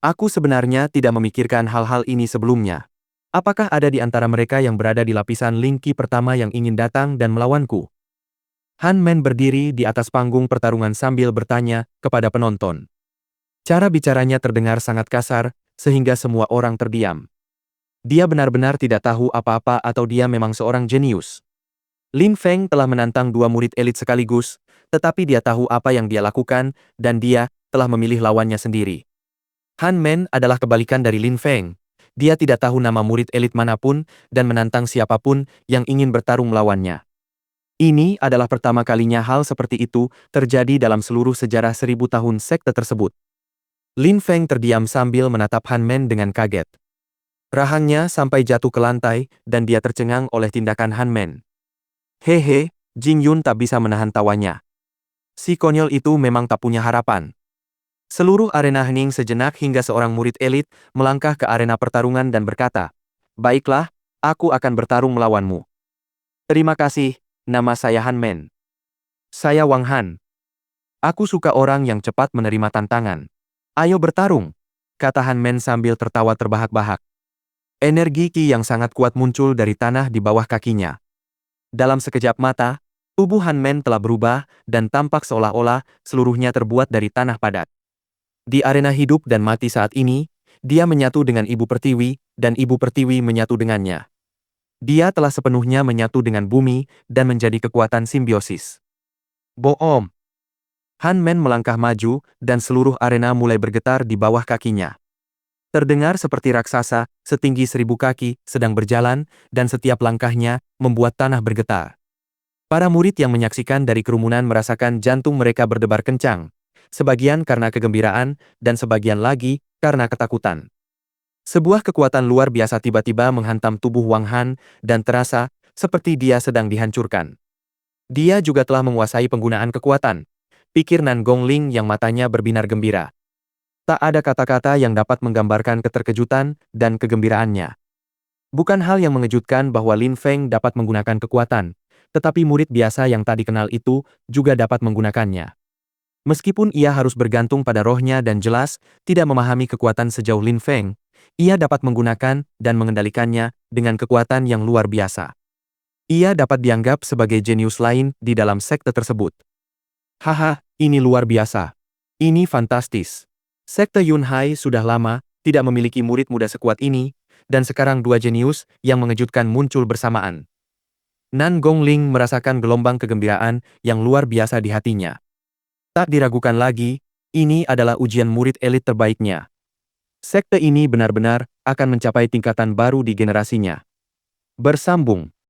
Aku sebenarnya tidak memikirkan hal-hal ini sebelumnya. Apakah ada di antara mereka yang berada di lapisan Lingqi pertama yang ingin datang dan melawanku? Han Men berdiri di atas panggung pertarungan sambil bertanya kepada penonton. Cara bicaranya terdengar sangat kasar, sehingga semua orang terdiam. Dia benar-benar tidak tahu apa-apa atau dia memang seorang jenius. Lin Feng telah menantang dua murid elit sekaligus, tetapi dia tahu apa yang dia lakukan, dan dia telah memilih lawannya sendiri. Han Men adalah kebalikan dari Lin Feng. Dia tidak tahu nama murid elit manapun, dan menantang siapapun yang ingin bertarung melawannya. Ini adalah pertama kalinya hal seperti itu terjadi dalam seluruh sejarah 1000 tahun sekte tersebut. Lin Feng terdiam sambil menatap Han Men dengan kaget. Rahangnya sampai jatuh ke lantai, dan dia tercengang oleh tindakan Han Men. Hehe, Jing Yun tak bisa menahan tawanya. Si konyol itu memang tak punya harapan. Seluruh arena hening sejenak hingga seorang murid elit melangkah ke arena pertarungan dan berkata, "Baiklah, aku akan bertarung melawanmu." "Terima kasih, nama saya Han Men. Saya Wang Han. Aku suka orang yang cepat menerima tantangan. Ayo bertarung," kata Han Men sambil tertawa terbahak-bahak. Energi Qi yang sangat kuat muncul dari tanah di bawah kakinya. Dalam sekejap mata, tubuh Han Men telah berubah dan tampak seolah-olah seluruhnya terbuat dari tanah padat. Di arena hidup dan mati saat ini, dia menyatu dengan Ibu Pertiwi, dan Ibu Pertiwi menyatu dengannya. Dia telah sepenuhnya menyatu dengan bumi dan menjadi kekuatan simbiosis. Boom! Han Men melangkah maju, dan seluruh arena mulai bergetar di bawah kakinya. Terdengar seperti raksasa, setinggi 1000 kaki, sedang berjalan, dan setiap langkahnya membuat tanah bergetar. Para murid yang menyaksikan dari kerumunan merasakan jantung mereka berdebar kencang, sebagian karena kegembiraan, dan sebagian lagi karena ketakutan. Sebuah kekuatan luar biasa tiba-tiba menghantam tubuh Wang Han, dan terasa seperti dia sedang dihancurkan. Dia juga telah menguasai penggunaan kekuatan, pikir Nan Gongling yang matanya berbinar gembira. Tak ada kata-kata yang dapat menggambarkan keterkejutan dan kegembiraannya. Bukan hal yang mengejutkan bahwa Lin Feng dapat menggunakan kekuatan, tetapi murid biasa yang tak dikenal itu juga dapat menggunakannya. Meskipun ia harus bergantung pada rohnya dan jelas tidak memahami kekuatan sejauh Lin Feng, ia dapat menggunakan dan mengendalikannya dengan kekuatan yang luar biasa. Ia dapat dianggap sebagai jenius lain di dalam sekte tersebut. Haha, ini luar biasa. Ini fantastis. Sekte Yunhai sudah lama tidak memiliki murid muda sekuat ini, dan sekarang dua jenius yang mengejutkan muncul bersamaan. Nan Gongling merasakan gelombang kegembiraan yang luar biasa di hatinya. Tak diragukan lagi, ini adalah ujian murid elit terbaiknya. Sekte ini benar-benar akan mencapai tingkatan baru di generasinya. Bersambung.